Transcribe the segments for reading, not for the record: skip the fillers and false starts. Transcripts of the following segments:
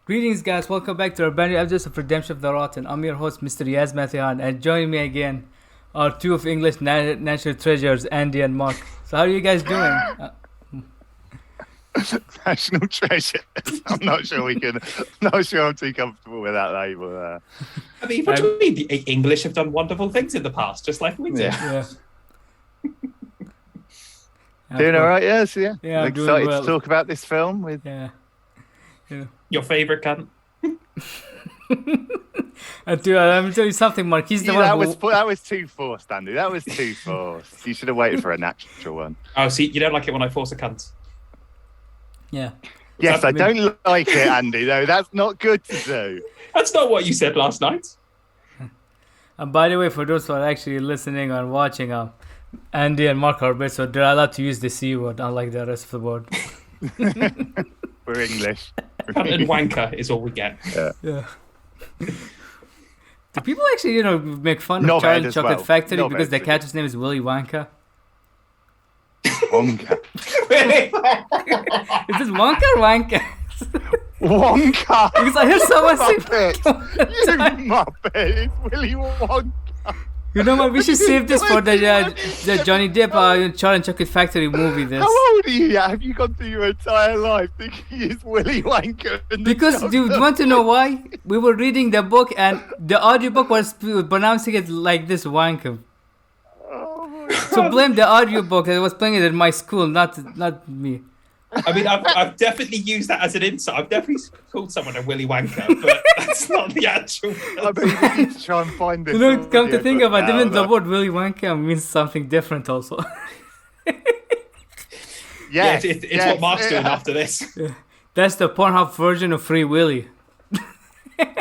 Greetings, guys. Welcome back to our brand new episode of Redemption of the Rotten. I'm your host, MrYazMan300, and joining me again are two of English national treasures, Andy and Mark. So, how are you guys doing? National treasures. I'm not sure we can. Not sure I'm too comfortable with that label there. I mean, what do you mean? The English have done wonderful things in the past, just like we did. Yeah. Doing all right, yes, yeah. Yeah, I'm doing excited well. to talk about this film with. Yeah. Your favourite cunt? Dude, let me tell you something, Mark. He's the one that was too forced, Andy. That was too forced. You should have waited for a natural one. Oh, see, you don't like it when I force a cunt. Yeah. Yes, I don't like it, Andy. Though that's not good to do. That's not what you said last night. And by the way, for those who are actually listening or watching, Andy and Mark are Brits, so they're allowed to use the C word, unlike the rest of the world. We're English. Cunt and wanker is all we get. Yeah. Do people actually, make fun of Not Charlie bad as Chocolate well. Factory Not because bad the too. cat's name is Willy Wonka? Wonka. Really? Is this Wonka or Wanka? Wonka. Because I hear someone say Muppet. You Muppet. It's Willy Wonka. You know what? We should save this for the Johnny Depp Charlie Chocolate Factory movie. This How old are you? Have you gone through your entire life thinking it's Willy Wonka? And because do you want to know why? We were reading the book and the audiobook was pronouncing it like this Wonka. Oh my God. So blame the audiobook. I was playing it at my school, not me. I mean, I've definitely used that as an insult. I've definitely called someone a Willy Wanker, but that's not the actual. I bet you need to try and find this. Come to think about it, now, even the look. word Willy Wonka means something different also. Yes, it's what Mark's doing after this. That's the Pornhub version of Free Willy. But,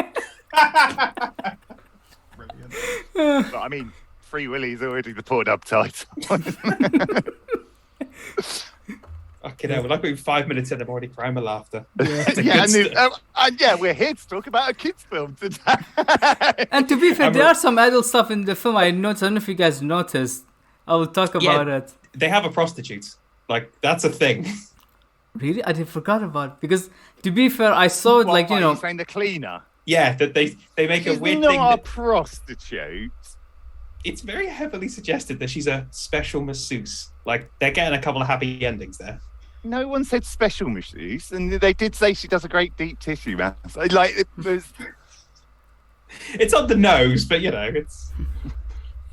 I mean, Free Willy's already the Pornhub title. Okay, no, we're like maybe 5 minutes in, I'm already crying with laughter. Yeah, we're here to talk about a kids' film today. And to be fair, there are some adult stuff in the film. I don't know if you guys noticed. I will talk about it. They have a prostitute. Like, that's a thing. Really? I forgot about it. Because, to be fair, I saw it What, you're saying the cleaner? Yeah, that they make a She's weird not thing. a prostitute. It's very heavily suggested that she's a special masseuse. Like, they're getting a couple of happy endings there. No one said special masseuse, and they did say she does a great deep tissue mass. Like, it was... It's on the nose, but, it's...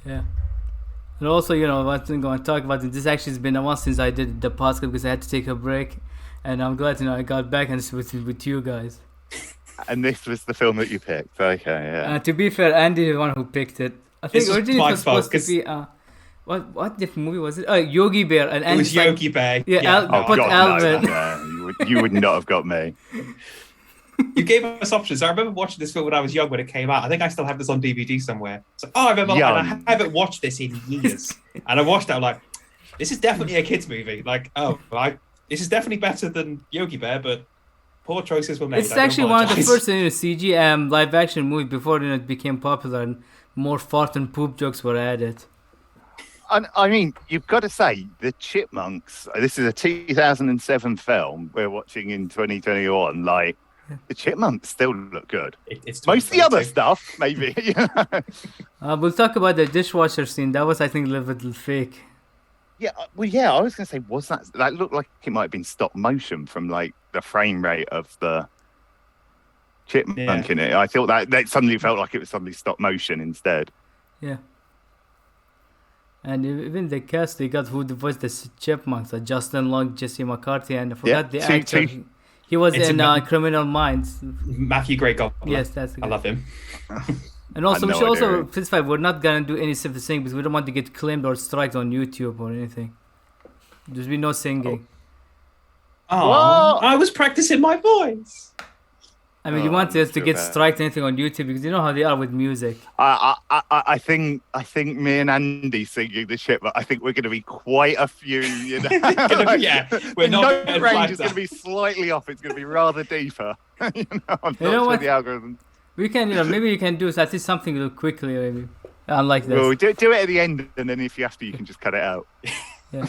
Yeah. And also, what I'm going to talk about, this actually has been a while since I did the podcast because I had to take a break. And I'm glad, I got back and it's with you guys. And this was the film that you picked. Okay, yeah. To be fair, Andy is the one who picked it. I think This was originally it my was supposed fault, to be... What different movie was it? Oh, Yogi Bear. And It was Andy's like, Yogi Bear. Yeah, put Alvin. No, you would not have got me. You gave us options. I remember watching this film when I was young when it came out. I think I still have this on DVD somewhere. So, I remember, and Young. I haven't watched this in years. And I watched it, I'm like, this is definitely a kid's movie. Like, this is definitely better than Yogi Bear, but poor choices were made. It's actually one of the first CG live action movie before it became popular and more fart and poop jokes were added. And I mean, you've got to say, the Chipmunks, this is a 2007 film we're watching in 2021, like, the Chipmunks still look good. It's Most of the other 2022. stuff, maybe. We'll talk about the dishwasher scene. That was, I think, a little fake. Yeah, I was going to say, was that looked like it might have been stop motion from, like, the frame rate of the chipmunk in it. I thought that suddenly felt like it was suddenly stop motion instead. Yeah. And even the cast, they got who voiced the Chipmunks, Justin Long, Jesse McCarthy, and I forgot the actor. He was in Criminal Minds. Matthew Gray Goldman. Yes, that's the guy. I love him. And also, we no should also idea. specify we're not gonna do any stuff thing because we don't want to get claimed or striked on YouTube or anything. There's be no singing. Oh, I was practicing my voice. I mean, you want us to sure get that. striked anything on YouTube because you know how they are with music. I think me and Andy singing the shit, but I think we're going to be quite a few. We're we're not the getting range flagged is going to up. be slightly off. It's going to be rather deeper. I'm not know sure what? the algorithm. We can, maybe you can do at least something real quickly, maybe. Unlike this. Well, do it at the end, and then if you have to, you can just cut it out. Yeah.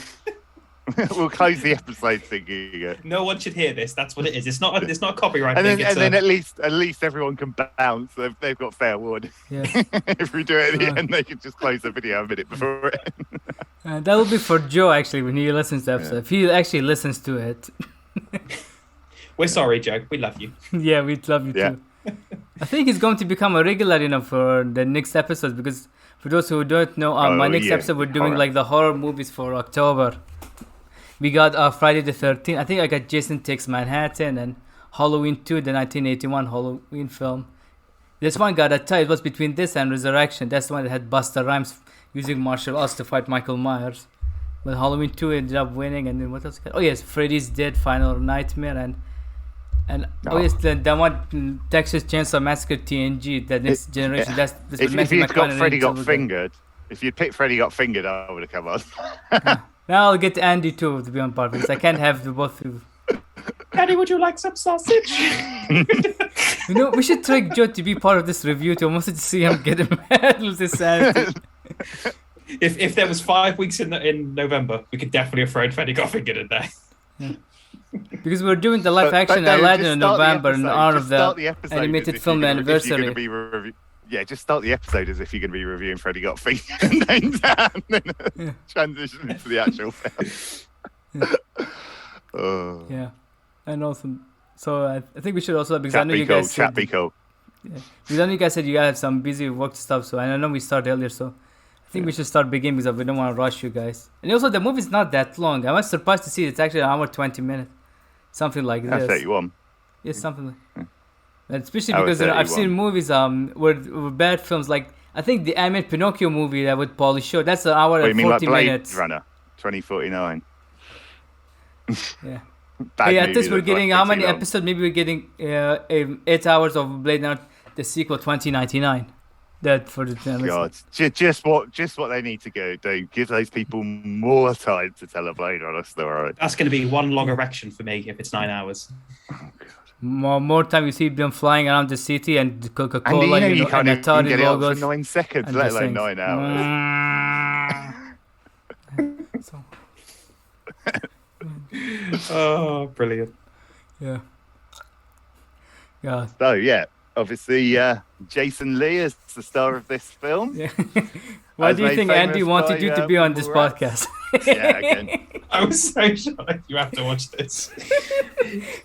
We'll close the episode thinking it. No one should hear this. That's what it is. It's not a copyright And thing. then at least everyone can bounce. They've got fair warning. Yeah. If we do it at the end, they can just close the video a minute before it. That will be for Joe actually when he listens to the episode. If he actually listens to it. We're sorry, Joe. We love you. Yeah, we'd love you too. I think he's going to become a regular, for the next episode, because for those who don't know, my next episode we're doing like the horror movies for October. We got Friday the 13th. I think I got Jason Takes Manhattan and Halloween 2, the 1981 Halloween film. This one got a tie. It was between this and Resurrection. That's the one that had Busta Rhymes using martial arts to fight Michael Myers. But Halloween 2 ended up winning, and then what else? Oh yes, Freddy's Dead, Final Nightmare, and yes, the one Texas Chainsaw Massacre TNG, the next generation. That's if you'd got Freddy Got Fingered, if you'd picked Freddy Got Fingered, I would have come on. Now I'll get Andy too to be on part because I can't have the both of you. Andy, would you like some sausage? We should trick Joe to be part of this review to almost see him get mad with this Andy. If there was 5 weeks in November, we could definitely have thrown Freddy Got Fingered in there. Yeah. Because we're doing the live action Aladdin in November in honor of the animated film anniversary. Just start the episode as if you're going to be reviewing Freddy Got Fingered and then transition into the actual film. Yeah. And also, so I think we should also, because I know you guys said, because I know you guys said you guys have some busy work stuff, so I know we started earlier, so I think we should start beginning because we don't want to rush you guys. And also, the movie's not that long. I was surprised to see it's actually an hour 20 minutes, something like this. 31. Yeah, something like. And especially because I've seen movies where bad films like I think the animated Pinocchio movie that with Pauly Shore. That's an hour and 40 minutes. Blade Runner 2049. Yeah. Hey, at least we're getting how many episodes? Maybe we're getting 8 hours of Blade Runner, the sequel 2099. That for the God, just what they need to do. Give those people more time to tell a Blade Runner story. That's going to be one long erection for me if it's 9 hours. Oh, God. More time you see them flying around the city and Coca-Cola, and you can't and even get it logos. up for 9 seconds, let alone 9 hours. Oh, brilliant. Yeah. Yeah. So, obviously, Jason Lee is the star of this film. Yeah. Why do you think Andy wanted you to be on this podcast? Yeah, again. I was so shocked. You have to watch this.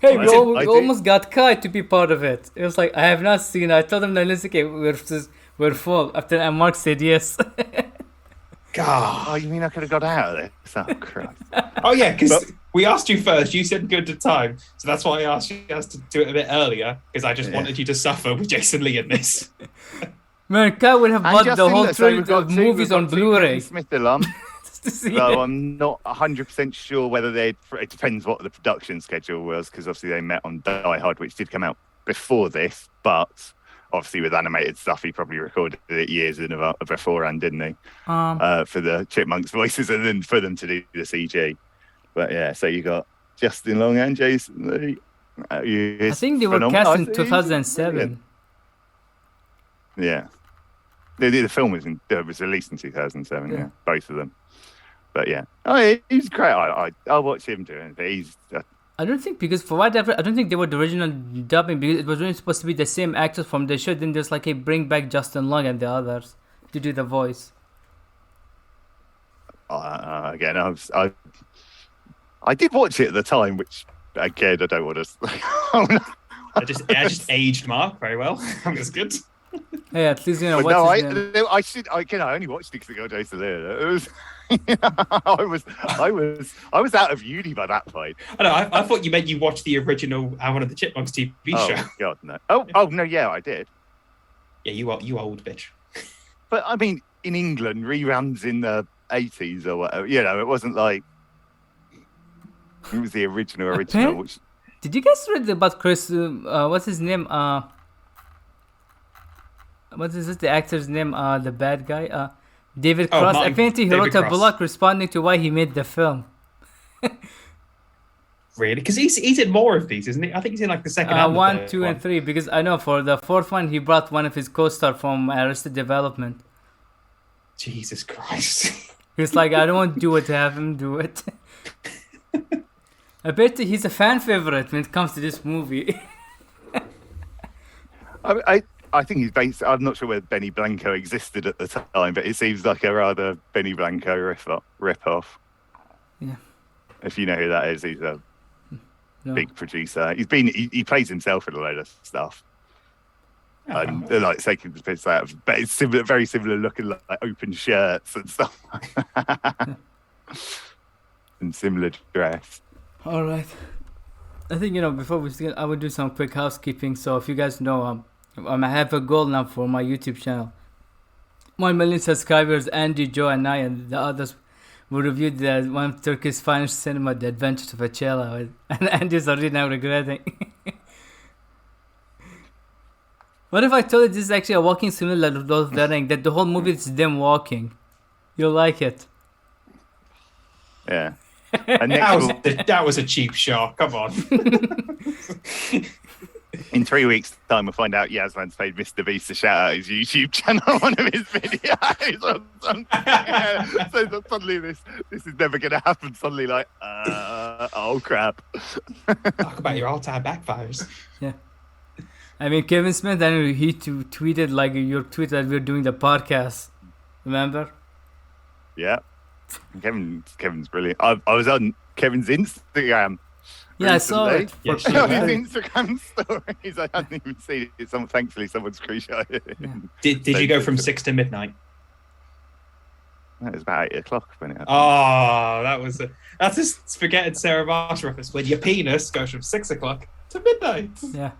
Hey, we almost got Kai to be part of it. It was like, I have not seen it. I told him, no, listen, okay, we're full. After Mark said yes. God. Oh, you mean I could have got out of this? Oh, Christ. Oh, yeah, because we asked you first. You said good to time. So that's why I asked you guys to do it a bit earlier, because I just wanted you to suffer with Jason Lee in this. Man, Kai would have bought the whole trilogy of movies on Blu-ray. Smith alum. So I'm not 100% sure whether it depends what the production schedule was, because obviously they met on Die Hard, which did come out before this, but obviously with animated stuff, he probably recorded it years beforehand, didn't he? For the Chipmunks voices and then for them to do the CG. But yeah, so you got Justin Long and Jason Lee. I think they were cast in 2007. Yeah. The film was released in 2007, yeah, both of them. But yeah, he's great. I'll watch him doing it. He's. I don't think because for whatever I don't think they were the original dubbing because it was really supposed to be the same actors from the show. Then there's like bring back Justin Long and the others to do the voice. Again, I did watch it at the time, which again I don't want to. I just aged Mark very well. That's good. Hey, at least you know what. No, I only watched it because I got Jason Lee. It was. I was out of uni by that point. I know. I thought you meant you watched the original Alvin and the Chipmunks TV show. Oh God, no. Oh no, yeah, I did. Yeah, you old bitch. But I mean, in England, reruns in the 80s or whatever. It wasn't like it was the original. Which... Did you guys read about Chris? What's his name? What is it? The actor's name? The bad guy. David Cross. Apparently, he wrote a blog responding to why he made the film. Really? Because he's in more of these, isn't he? I think he's in like the second and 1, 2, and 3. Because I know for the fourth one, he brought one of his co-stars from Arrested Development. Jesus Christ. He's like, I don't want to do it to have him do it. I bet he's a fan favorite when it comes to this movie. I think he's based. I'm not sure whether Benny Blanco existed at the time, but it seems like a rather Benny Blanco rip-off. Yeah. If you know who that is, he's a big producer. He plays himself in a load of stuff. They're like taking the piss out of, but it's similar, very similar looking, like open shirts and stuff like that. And similar dress. All right. I think, before we start, I would do some quick housekeeping. So if you guys know, I have a goal now for my YouTube channel. 1 million subscribers, Andy, Joe, and I, and the others will review one of Turkey's finest cinema, The Adventures of a Cello. And Andy's already now regretting. What if I told you this is actually a walking simulator of Lord of the Rings, that the whole movie is them walking? You'll like it. Yeah. And that was a cheap shot. Come on. In 3 weeks' time, we'll find out Yazman's paid Mr. Beast to shout out his YouTube channel on one of his videos. So suddenly this is never going to happen. Suddenly, like, oh crap. Talk about your all-time backfires. Yeah. I mean, Kevin Smith, I know he tweeted like your tweet that we're doing the podcast. Remember? Yeah. Kevin's brilliant. I was on Kevin's Instagram. Yeah, I saw it. His Instagram stories. I hadn't even seen it. Thankfully, someone screenshot it. Yeah. Did you go from 6 to midnight? It was about 8 o'clock when it happened. Oh, that's just forgetting Sarah Marsh reference. When your penis goes from 6 o'clock to midnight. Yeah.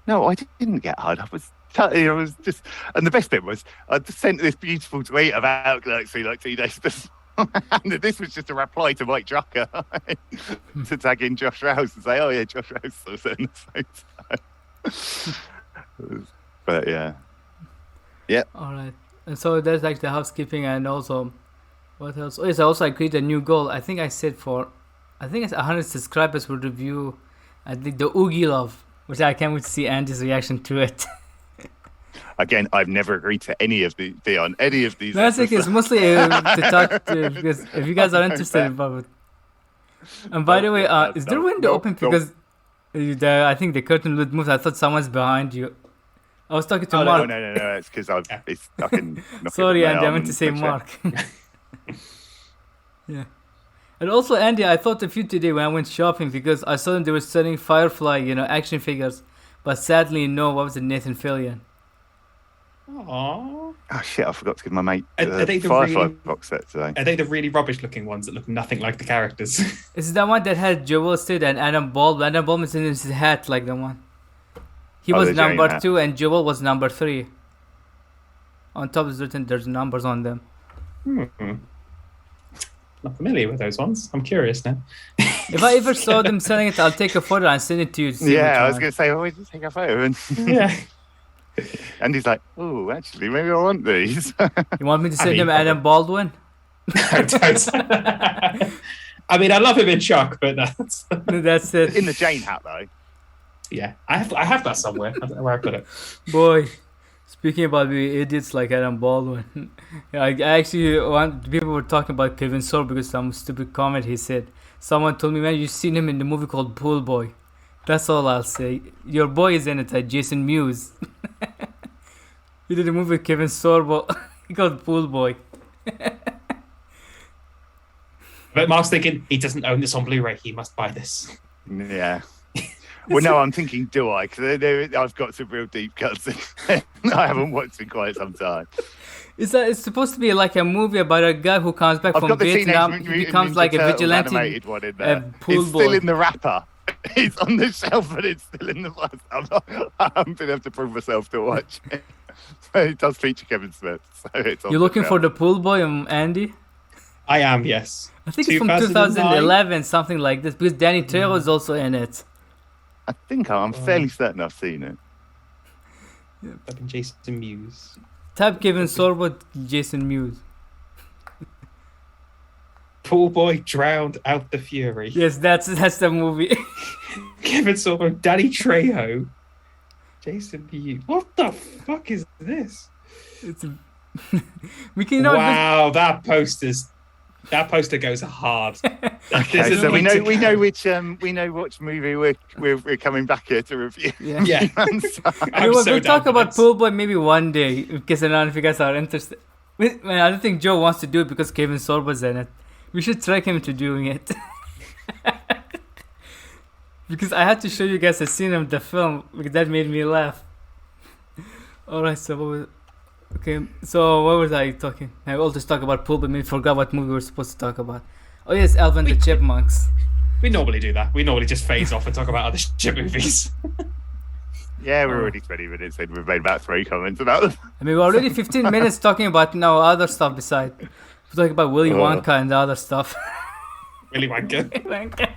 No, I didn't get hard. I was just, and the best bit was I just sent this beautiful tweet about Galaxy like 2 days before. And this was just a reply to Mike Drucker to tag in Josh Rouse and say, "Oh yeah, Josh Rouse was in the photo." But yeah. All right. And so there's like the housekeeping, and also what else? Oh yes, I also agreed a new goal. I think it's 100 subscribers will review. I think the Oogie Love, which I can't wait to see Andy's reaction to it. Again, I've never agreed to any of on any of these. That's it's mostly to talk to, because if you guys are interested about it. And by the way, is there a window open? Because I think the curtain would move. I thought someone's behind you. I was talking to Mark. No. It's because I can. Sorry, Andy. I meant to say Mark. Yeah. And also, Andy, I thought of you today when I went shopping because I saw them. They were selling Firefly, action figures, but sadly, no. What was it, Nathan Fillion? Aww. Oh shit! I forgot to give my mate Are they the Firefly box set today. Are they the really rubbish-looking ones that look nothing like the characters? Is the one that had Joel Stead and Adam Baldwin? Adam Baldwin's in his hat, like the one. He was number 2 and Joel was number 3. On top is written, there's numbers on them. Not familiar with those ones. I'm curious now. If I ever saw them selling it, I'll take a photo and send it to you. Yeah, I was going to say, we just take a photo. And Yeah. And he's like, oh, actually, maybe I want these. You want me to send them Adam Baldwin? I mean, I love him in Chuck, but that's it. In the Jane hat, though. Yeah, I have that somewhere. I don't know where I put it. Boy, speaking about being idiots like Adam Baldwin, I actually people were talking about Kevin Sorbo because some stupid comment he said. Someone told me, man, you've seen him in the movie called Pool Boy. That's all I'll say. Your boy is in it, like Jason Mewes. He did a movie with Kevin Sorbo. He called Pool Boy. But Mark's thinking, he doesn't own this on Blu-ray. He must buy this. Yeah. Well, no, I'm thinking, do I? Because I've got some real deep cuts I haven't watched in quite some time. It's supposed to be like a movie about a guy who comes back from Vietnam. He becomes like a vigilante. One in there. Pool it's boy. Still in the wrapper. It's on the shelf, but it's still in the box. I haven't been able to prove myself to watch it. It does feature Kevin Smith. So it's You're looking for the Pool Boy, Andy? I am, yes. I think it's from 2011, something like this, because Danny Trejo is also in it. I think I'm fairly certain I've seen it. Yeah, fucking Jason Mewes. Type Kevin Sorbo, Jason Mewes. Pool Boy drowned out the fury. Yes, that's the movie. Kevin Sorbo, Danny Trejo, Jason Mewes. What the fuck is this? We can. Wow, that poster's That poster goes hard. Okay, so we know which movie we're coming back here to review. Yeah. We'll talk about Pool Boy maybe one day, because I don't know if you guys are interested. Man, I don't think Joe wants to do it because Kevin Sorbo's in it. We should trick him into doing it. Because I had to show you guys a scene of the film, because that made me laugh. Alright, so what was I talking? I always talk about Pool Boy, maybe forgot what movie we were supposed to talk about. Oh yes, Alvin the Chipmunks. We normally do that. We normally just phase off and talk about other shit movies. Yeah, we're already 20 minutes in. We've made about 3 comments about them. I mean, we're already 15 minutes talking about other stuff besides. We're talking about Willy Wonka and the other stuff. Willy Wonka.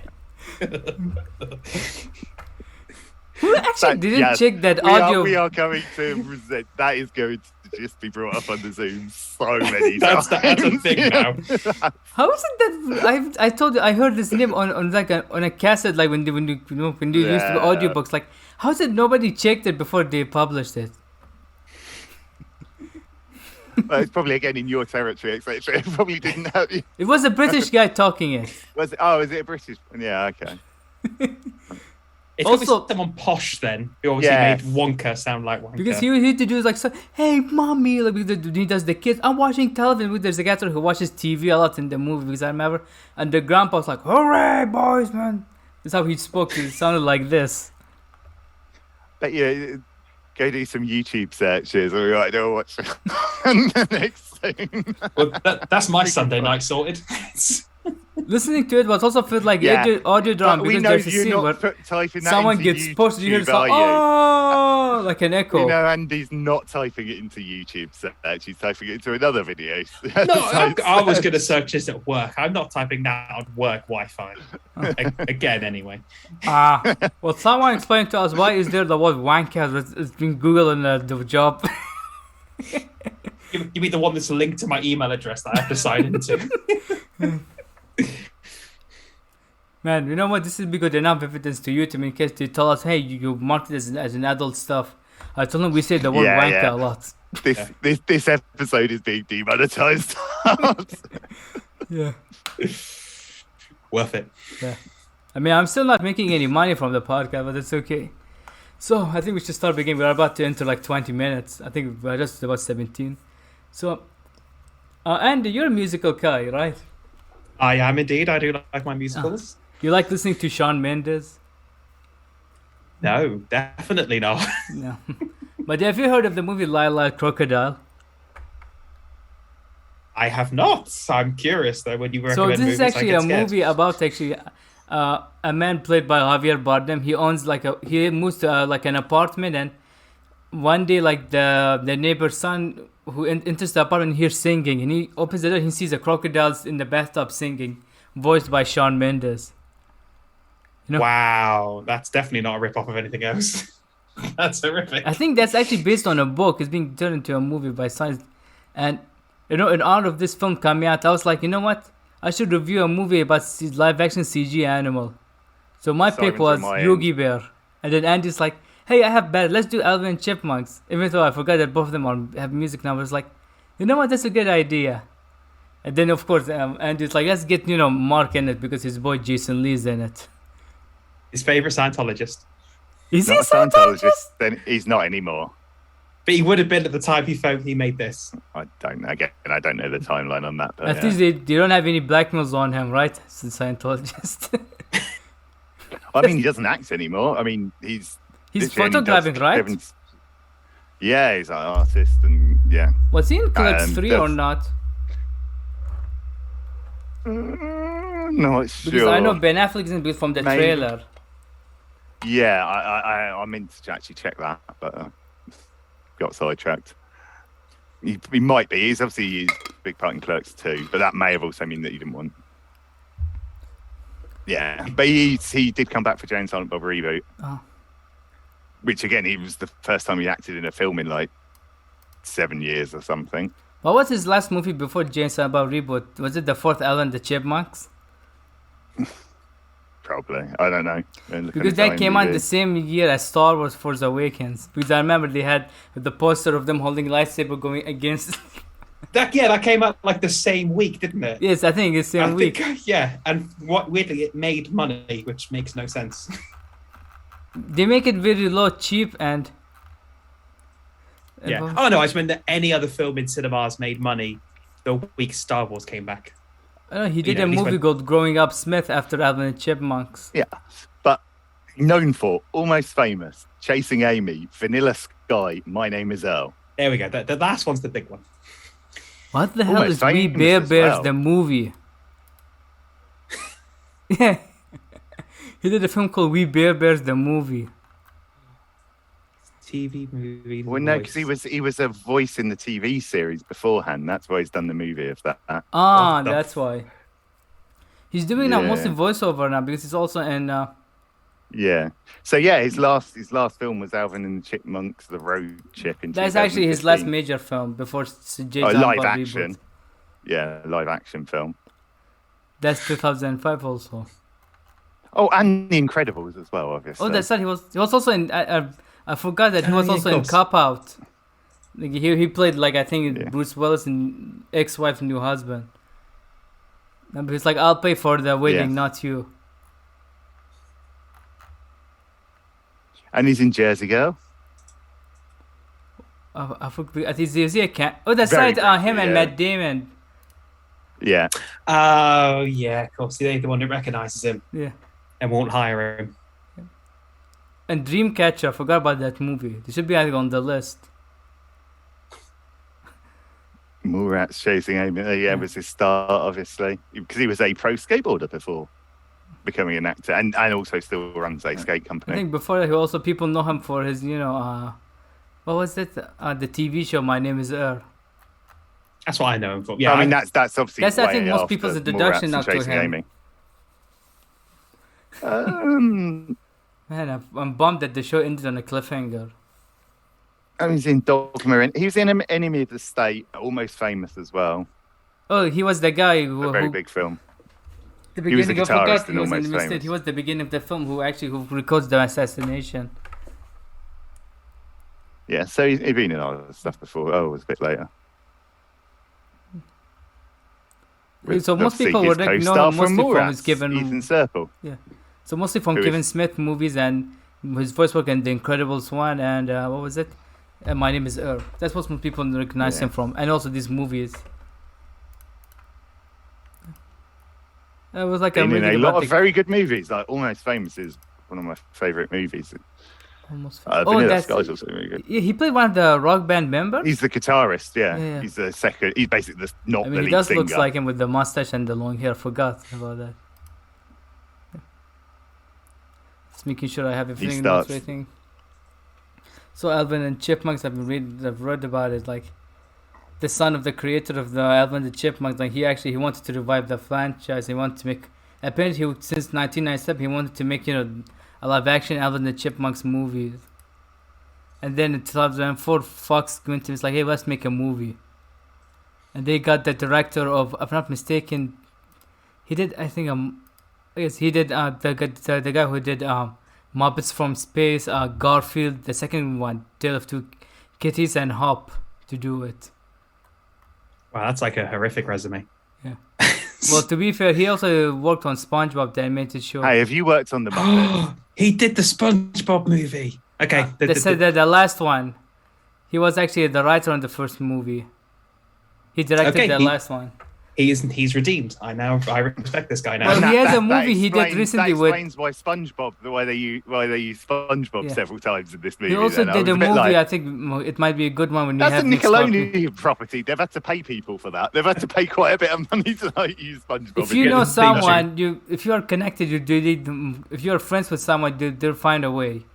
Who actually didn't check that audio? We are coming to present. That is going to just be brought up on the Zoom so many times. That's a thing now. How is it that I heard this name on a cassette, like when you used to do audiobooks? Like, how is it nobody checked it before they published it? Well, it's probably again in your territory, etc. It probably didn't help you. It was a British guy talking it. Was it? Oh, is it a British? Yeah, okay. It's also someone posh then, who obviously made Wonka sound like Wonka. Because he used to do like, hey mommy, like he does the kids. I'm watching television. There's a guy who watches TV a lot in the movie, because I remember, and the grandpa was like, hooray boys, man. That's how he spoke. It sounded like this. But yeah, go do some YouTube searches. All right, I'll watch the next thing. Well, that's my Sunday night sorted. Listening to it was also felt like audio drama, because there's a scene where someone gets posted, you hear it's like, oh, like an echo. You know, Andy's not typing it into YouTube search, he's typing it into another video. No, I was going to search this at work. I'm not typing that on work Wi-Fi. Again, anyway. Well, someone explained to us, why is there the word wanker? It's been Googled on the job. You mean the one that's linked to my email address that I have to sign into? Man, you know what? This would be good enough evidence to YouTube in case they tell us, hey, you marked it as an adult stuff. I told them we say the word wanker a lot. This episode is being demonetized. Yeah. Worth it. Yeah. I mean, I'm still not making any money from the podcast, but it's okay. So I think we should start beginning. We're about to enter like 20 minutes. I think we're just about 17. So, Andy, you're a musical guy, right? I am indeed. I do like my musicals. You like listening to Shawn Mendes? No, definitely not. No. But have you heard of the movie Lila Crocodile? I have not. I'm curious though when you recommend movies. So this is actually a movie about a man played by Javier Bardem. He owns he moves to an apartment, and one day the neighbor's son who enters the apartment and hears singing, and he opens the door and he sees a crocodiles in the bathtub singing, voiced by Shawn Mendes. You know? Wow, that's definitely not a rip-off of anything else. That's horrific. I think that's actually based on a book. It's being turned into a movie by science. And, in honor of this film coming out, I was like, you know what? I should review a movie about live-action CG animal. So my pick was Yogi Bear. And then Andy's like, hey, I have better. Let's do Alvin and Chipmunks. Even though I forgot that both of them have music now. I was like, you know what? That's a good idea. And then, of course, Andy's like, let's get, Mark in it because his boy Jason Lee's in it. His favorite Scientologist. Is he a Scientologist? Then he's not anymore. But he would have been at the time he made this. I don't know. Again, I don't know the timeline on that. But at least they don't have any blackmails on him, right? As a Scientologist. I mean, he doesn't act anymore. I mean, he's photographing, right? Yeah, he's an artist, and yeah. Was he in Clerks 3 or not? Not sure. Because I know Ben Affleck's in from the trailer. Yeah, I meant to actually check that, but got sidetracked. He might be. He's obviously a big part in Clerks 2, but that may have also mean that he didn't want. Yeah, but he did come back for Jane Silent Bob reboot. Oh. Which again, he was the first time he acted in a film in like 7 years or something. What was his last movie before Jane Silent Bob reboot? Was it the fourth Alvin the Chipmunks? Probably. I don't know. Because that came out the same year as Star Wars Force Awakens. Because I remember they had the poster of them holding lightsaber going against. That came out like the same week, didn't it? Yes, I think it's the same week. Yeah, and weirdly, it made money, which makes no sense. They make it very low, cheap, and yeah. Oh no, I just meant that any other film in cinemas made money the week Star Wars came back. I know he did a movie called Growing Up Smith after Alvin and Chipmunks. Yeah, but known for Almost Famous, Chasing Amy, Vanilla Sky, My Name Is Earl. There we go. The last one's the big one. What the hell is We Bare Bears the movie? Yeah. He did a film called We Bare Bears the movie. TV movie. Well, no, because he was a voice in the TV series beforehand. That's why he's done the movie of that. That's why. He's doing now mostly voiceover now because he's also in. Yeah. So yeah, his last film was Alvin and the Chipmunks, The Road Chip. That's actually his last major film before live action. Reboot. Yeah, live action film. That's 2005 also. Oh, and The Incredibles as well, obviously. Oh, that's right. He was also in. I forgot that he was also in Cop Out. Like he played I think Bruce Willis in Ex-Wife New Husband. And he's like, I'll pay for the wedding, not you. And he's in Jersey Girl. I forgot. Is he a cat? Oh, that's right. Him and Matt Damon. Yeah. Oh, yeah, of course. He's the one who recognizes him. Yeah. And won't hire him. And Dreamcatcher, I forgot about that movie. It should be on the list. Murat's Chasing Amy. It was his start, obviously, because he was a pro skateboarder before becoming an actor, and also still runs a skate company. I think before that, people know him for his, what was it? The TV show My Name Is Earl. That's what I know him for. Yeah, I mean that's obviously. That's I think most people's introduction now to him. Man, I'm bummed that the show ended on a cliffhanger. Oh, he's in Dogma. He was in Enemy of the State, Almost Famous as well. Oh, he was the guy who... A very big film. He was the guitarist in Almost Famous. He was the beginning of the film who records the assassination. Yeah, so he's been in all this stuff before. Oh, it was a bit later. So most people would know him mostly from his Ethan Serple. Yeah. So mostly from Kevin Smith movies and his voice work in The Incredibles 1 and what was it? My Name Is Earl. That's what most people recognize him from. And also these movies. It was like a lot of very good movies. Like Almost Famous is one of my favorite movies. Almost Vanilla Sky is also really good. Yeah, he played one of the rock band members. He's the guitarist. Yeah. He's the second. He's basically the lead singer. He does look like him with the mustache and the long hair. Forgot about that. Just making sure I have everything notes rating. So Alvin and Chipmunks, I've read about it. Like the son of the creator of the Alvin and the Chipmunks, like he wanted to revive the franchise. He wanted to make. Apparently, since 1997, he wanted to make a live action Alvin and the Chipmunks movies. And then in 2004, Fox went to him, like, hey, let's make a movie. And they got the director of, if I'm not mistaken, he did, I think, yes, he did the guy who did Muppets from Space, Garfield, the second one, Tale of Two Kitties, and Hop to do it. Wow, that's like a horrific resume. Yeah. Well, to be fair, he also worked on SpongeBob, the animated show. Hey, have you worked on the Muppets? He did the SpongeBob movie. Okay. They said that the last one. He was actually the writer on the first movie. He directed the last one. He's redeemed. I respect this guy now. Well, he has a movie he did recently with. That explains why SpongeBob, why they use SpongeBob several times in this movie. He also did a movie. I think it might be a good one when you have. That's a Nickelodeon property. They've had to pay people for that. They've had to pay quite a bit of money to use SpongeBob. If you know someone, if you are connected, if you are friends with someone, they'll find a way.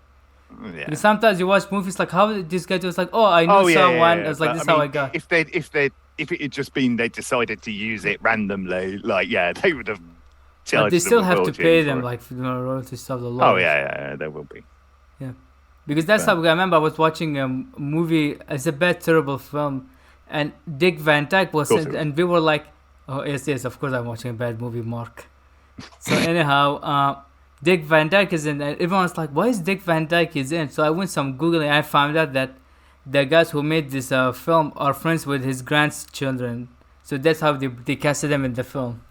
Yeah. Sometimes you watch movies like how this guy was like, oh, I know someone. Yeah. I was like, this is how I got. If it had just been they decided to use it randomly, they would have charged. But they still have to pay them royalty stuff. Oh yeah, there will be. Yeah, because that's how I remember. I was watching a movie. It's a bad, terrible film, and Dick Van Dyke was in, and we were like, oh yes, of course I'm watching a bad movie, Mark. So anyhow, Dick Van Dyke is in, and everyone's like, why is Dick Van Dyke is in? So I went some Googling, and I found out that the guys who made this film are friends with his grandchildren. So that's how they casted them in the film.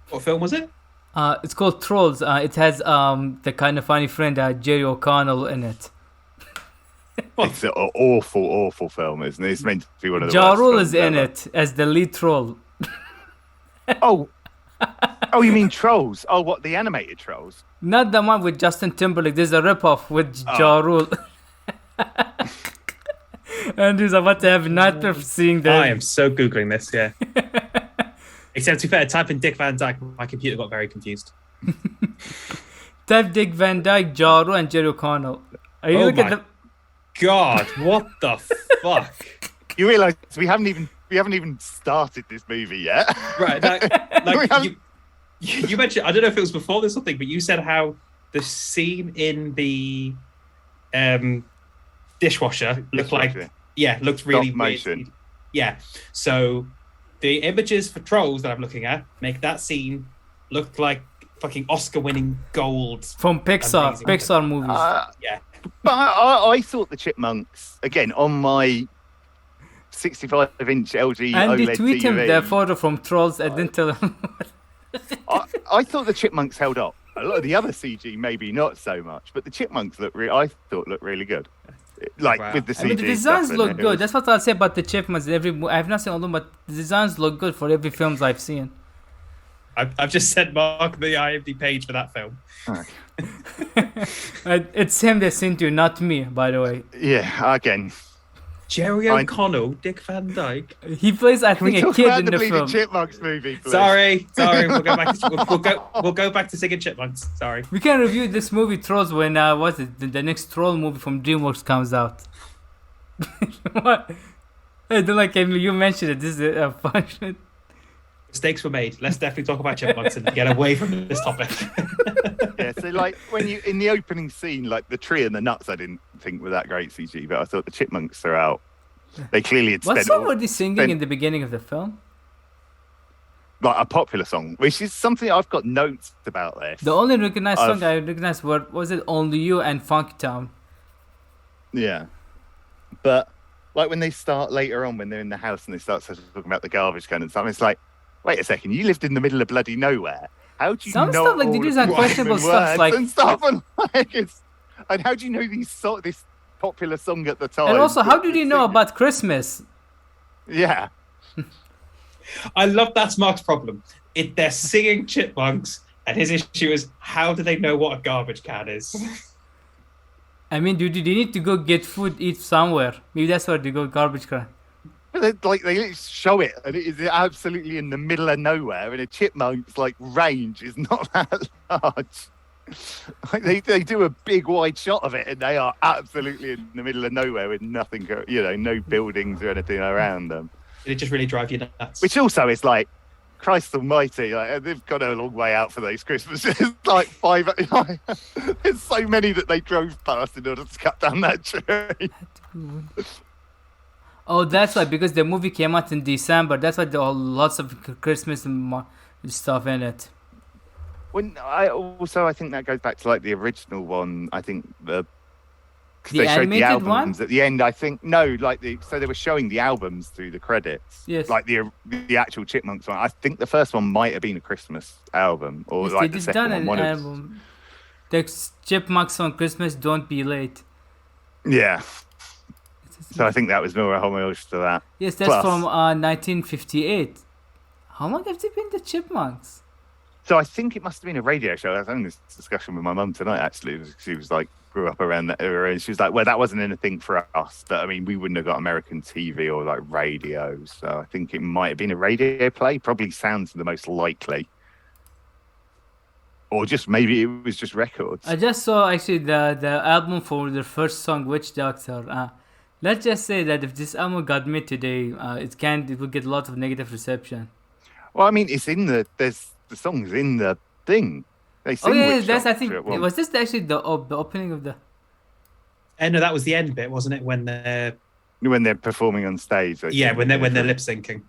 What film was it? It's called Trolls. It has the kind of funny friend Jerry O'Connell in it. It's an awful film, isn't it? It's meant to be one of the Ja worst Rule films is in ever. it as the lead troll. Oh, you mean Trolls? Oh, what, the animated Trolls? Not the one with Justin Timberlake. There's a ripoff with Ja Rule. And he's about to have nightmare seeing them. I am so Googling this, yeah. Except to be fair, type in Dick Van Dyke, my computer got very confused. Type Dick Van Dyke, Ja Rule, and Jerry O'Connell. Are you looking at the... God, what the fuck? You realise we haven't even started this movie yet. Right, you mentioned, I don't know if it was before this or something, but you said how the scene in the dishwasher looked looked really Stop motion. weird. Yeah, so the images for Trolls that I'm looking at make that scene look like fucking Oscar-winning gold. From Pixar movies. Yeah. But I thought the Chipmunks, again, on my 65-inch LG and OLED they tweet him TV, the photo from Trolls. I didn't tell him. I thought the Chipmunks held up. A lot of the other CG, maybe not so much, but the Chipmunks I thought looked really good. Like with the CG. I mean, the designs stuff look good. That's what I'll say about the Chipmunks. I've not seen all of them, but the designs look good for every films I've seen. I've just sent Mark the IMDb page for that film. It's him they sent to, not me, by the way. Yeah, again. Jerry O'Connell, Dick Van Dyke. He plays, I think, a kid in the film. The Chipmunks movie, please? Sorry. We'll go back. We'll go back to singing Chipmunks. Sorry. We can review this movie Trolls when the next Troll movie from DreamWorks comes out. What? I don't like Emily. You mentioned it. This is a function. Mistakes were made. Let's definitely talk about Chipmunks and get away from this topic. Yeah, so like when you in the opening scene, like the tree and the nuts, I didn't think were that great CG, but I thought the Chipmunks are out. They clearly had Was spent somebody singing in the beginning of the film? like a popular song, which is something I've got notes about this. The only recognized song I recognized was it Only You and Funky Town. Yeah, but like when they start later on, when they're in the house and they start talking about the garbage can and stuff, it's like, wait a second, you lived in the middle of bloody nowhere. How do you know stuff like these unquestionable stuff like and stuff and and how do you know this popular song at the time? and also how did you know about Christmas? Yeah. I love that's Mark's problem. They're singing Chipmunks, and his issue is how do they know what a garbage can is? I mean, do they need to go get food, eat somewhere? Maybe that's where they go, garbage can. But they show it, and it is absolutely in the middle of nowhere, and a chipmunk's range is not that large. Like they do a big wide shot of it, and they are absolutely in the middle of nowhere with nothing, no buildings or anything around them. It just really drive you nuts. Which also is like, Christ Almighty, they've gone a long way out for those Christmases. There's so many that they drove past in order to cut down that tree. Oh, that's why, because the movie came out in December. That's why there are lots of Christmas stuff in it. I think that goes back to the original one. I think they showed animated the albums one? at the end. I think so they were showing the albums through the credits. Yes. Like the actual Chipmunks one. I think the first one might have been a Christmas album, or Yes, the second one. album. The Chipmunks on Christmas, Don't Be Late. Yeah. So I think that was more a homage to that. Yes, that's from 1958. How long have they been the Chipmunks? So I think it must have been a radio show. I was having this discussion with my mum tonight, actually. She was grew up around that era, and she was like, well, that wasn't anything for us. But I mean, we wouldn't have got American TV or radio. So I think it might have been a radio play. Probably sounds the most likely. Or just maybe it was just records. I just saw actually the album for the first song, Witch Doctor. Let's just say that if this album got made today, it will get a lot of negative reception. Well, I mean, it's in the song's in the thing. They sing I think was this actually the opening of the? No, that was the end bit, wasn't it? When they're performing on stage. When they're lip syncing.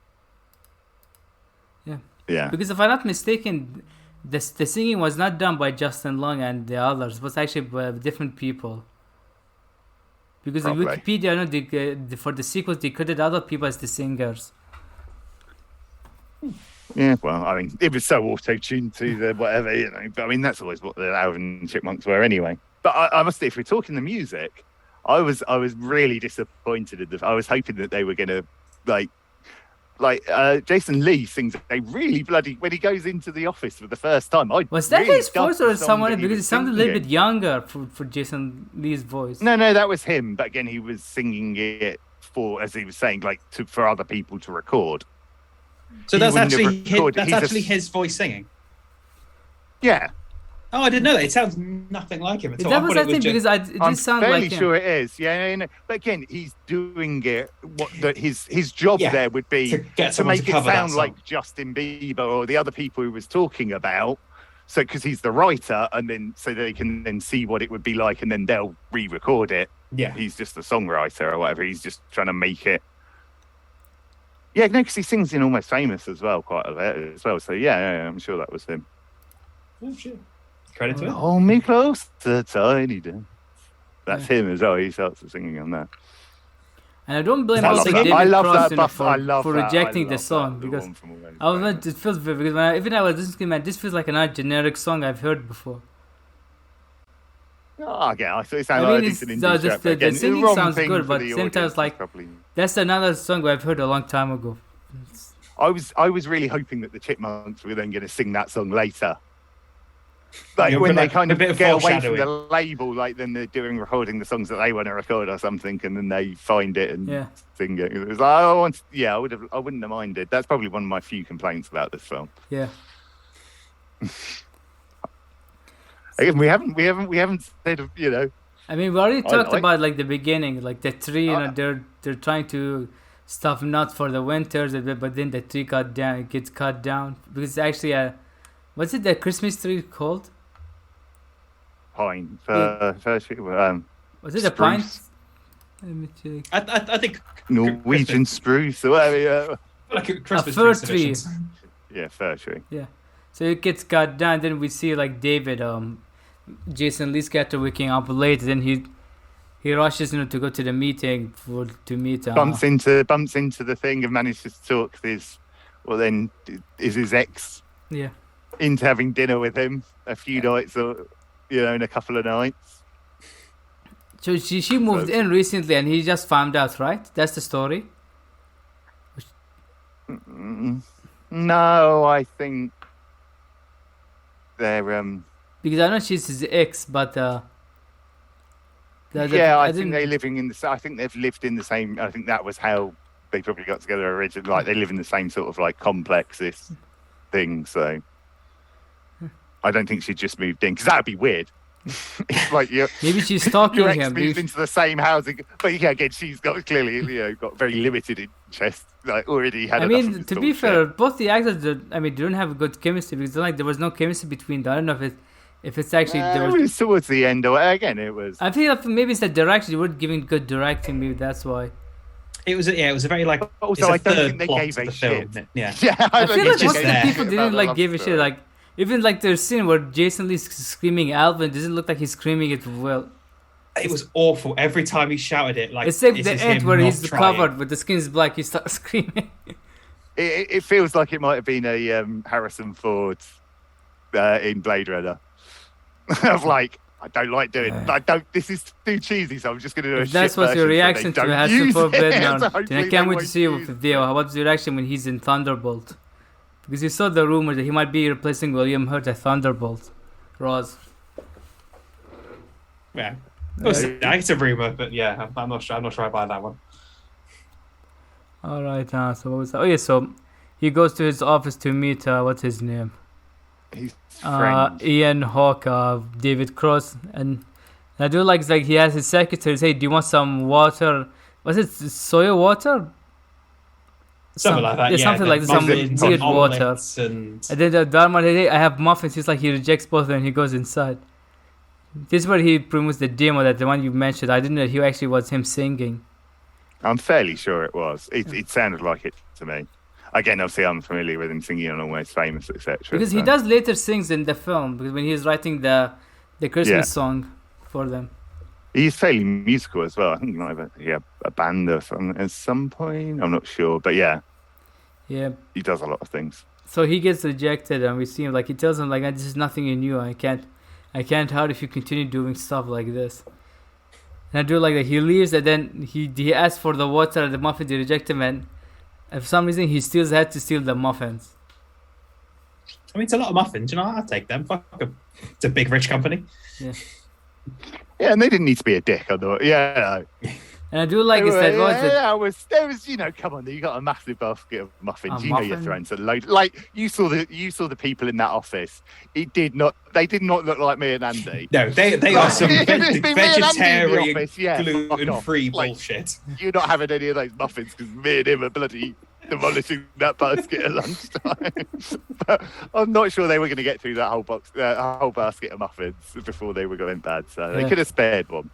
Yeah. Yeah. Because if I'm not mistaken, the singing was not done by Justin Long and the others. It was actually by different people. Because Probably. in Wikipedia, I know for the sequels, they credit other people as the singers. Yeah, well, I mean, it was so auto-tuned to the whatever, you know. But I mean, that's always what the Alvin and Chipmunks were anyway. But I must say, if we're talking the music, I was really disappointed. I was hoping that they were going to like Jason Lee sings a really bloody when he goes into the office for the first time. Was that really his voice or someone? Because it sounded a little singing. bit younger for Jason Lee's voice. No, that was him. But again, he was singing it for, as he was saying, like for other people to record. So He that's wouldn't have actually recorded- he's a- his voice singing. Yeah, Oh, I didn't know that. It sounds nothing like him at all. That was, I thought think, just- because it I'm did sound fairly like him. sure it is. Yeah, no. But again, he's doing it. His job Yeah, there would be to get to someone make to it cover that sound song. like Justin Bieber or the other people he was talking about. So because he's the writer, and then so they can then see what it would be like, and then they'll re-record it. Yeah. He's just a songwriter or whatever. He's just trying to make it. Yeah, no, because he sings in Almost Famous as well, quite a bit as well. So yeah, I'm sure that was him. Oh, shit. Credit to it. Hold me close to tiny death. That's him as well. He starts singing on that. And I don't blame I also love David I love Cross that buff. I for love that. rejecting I the love song that, the because one from Almost I was Famous. it feels because when even I was listening, man, this feels like another generic song I've heard before. Oh, again, I thought it sounded I mean, like a it's decent the- indie the- track, but the again, singing wrong sounds thing good, for but the same time it's audience, like- probably. That's another song I've heard a long time ago. I was really hoping that the Chipmunks were then going to sing that song later. Like Yeah, when but they like kind a of bit of get away from the foreshadowing. label, like then they're recording the songs that they want to record or something, and then they find it and Yeah. sing it. It was like, I wouldn't have minded. That's probably one of my few complaints about this film. Yeah. Again, we haven't said, you know. I mean, we already talked like- about like the beginning, like the tree. You know, they're trying to stuff nuts for the winters, but then the tree gets cut down because actually what's it? The Christmas tree called? Pine Yeah. first Was it a pine? Spruce. Let me check. I think Norwegian spruce or whatever. Yeah. like a Christmas fir tree. tree. Yeah, fir tree. So it gets cut down. Then we see like David, Jason Lee's character waking up late. Then he rushes, to go to the meeting to meet. Bumps into the thing and manages to talk his. Well, then is his ex Yeah. into having dinner with him a few nights or in a couple of nights. So she moved in recently, and he just found out, right? That's the story. No, I think they're Because I know she's his ex, but I think they're living in the. I think they've lived in the same. I think that was how they probably got together originally. Like they live in the same sort of like complexes thing. So I don't think she just moved in because that'd be weird. It's like maybe she's stalking your ex him. moved into the same housing, but yeah, again, she's got clearly got very limited interest. Like already had. I enough mean, of to this be fair, bullshit. both the actors, they don't have a good chemistry because like there was no chemistry between them. I don't know if it's actually there It was. was towards the end, or again, it was. I feel like maybe it's the direction. They weren't giving good directing. Maybe that's why. It was a very like. Also, I it's a don't third think they plot gave to a the film. shit. Yeah. Yeah, I don't feel think like they most gave of the a people shit didn't about like the give a love shit. story. Like even like their scene where Jason Lee's screaming Alvin doesn't look like he's screaming it well. It was awful. Every time he shouted it, like It's like this the is end him where not he's trying. covered, but the skin is black. He starts screaming. It feels like it might have been a Harrison Ford in Blade Runner. Of like, I don't like doing. I don't. This is too cheesy, so I'm just going to do a If shit that's what's your version so they reaction to don't Harrison use Ford it. Blade So Runner, then hopefully I they can't wait to won't see use video. How about your reaction when he's in Thunderbolt? Because you saw the rumor that he might be replacing William Hurt as Thunderbolt. Ross. Yeah, it's a rumor, but yeah, I'm not sure. I'm not sure I buy that one. All right. So what was that? Oh yeah. So he goes to his office to meet what's his name? His friend. Ian Hawke, David Cross, and I do like he has his secretary say, "Do you want some water? Was it soy water? Something like that. Yeah, Yeah, something like some muffins weird and water." omelets and And then the Dharma, hey, I have muffins. He's like, he rejects both of them and he goes inside. This is where he promotes the demo, that the one you mentioned. I didn't know he actually was him singing. I'm fairly sure it was. It sounded like it to me. Again, obviously, I'm familiar with him singing on Almost Famous, etc. Because he does later sings in the film, because when he's writing the Christmas Yeah. song for them. He's fairly musical as well. I think he might have a band or something at some point. I'm not sure, but yeah, he does a lot of things. So he gets rejected, and we see him like he tells him like, "This is nothing in you. I can't hurt if you continue doing stuff like this." And I do like that. He leaves, and then he asks for the water and the muffins. They reject him, and for some reason he still had to steal the muffins. I mean, it's a lot of muffins. You know, I'll take them. Fuck them. It's a big rich company. Yeah. Yeah, and they didn't need to be a dick. I thought. Yeah. And I do like there was, come on, you got a massive basket of muffins. You're throwing a load. Like you saw the people in that office. They did not look like me and Andy. No, they are some vegetarian, gluten-free bullshit. You're not having any of those muffins because me and him are bloody demolishing that basket at lunchtime. But I'm not sure they were going to get through that whole basket of muffins before they were going bad. So they could have spared one.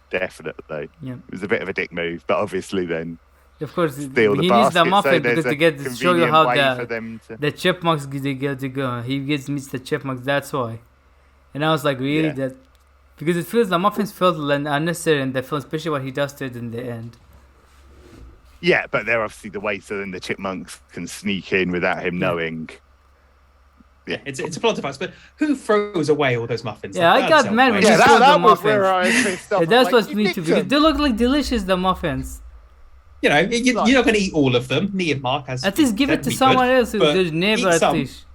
Definitely. Yeah. It was a bit of a dick move, but obviously then of course he needs the muffin because to show you how the chipmunks they get to go. He meets the chipmunks, that's why. And I was like, really? That because it feels the muffins felt unnecessary in the film, especially what he does to it in the end. Yeah, but they're obviously the way so then the chipmunks can sneak in without him knowing. Yeah, it's a plot device, but who throws away all those muffins? Yeah, I got mad when he threw the muffins. That's what's me too, because they look like delicious, the muffins. You know, you're not going to eat all of them. Me and Mark has. At least give it to someone else who's neighbor at least.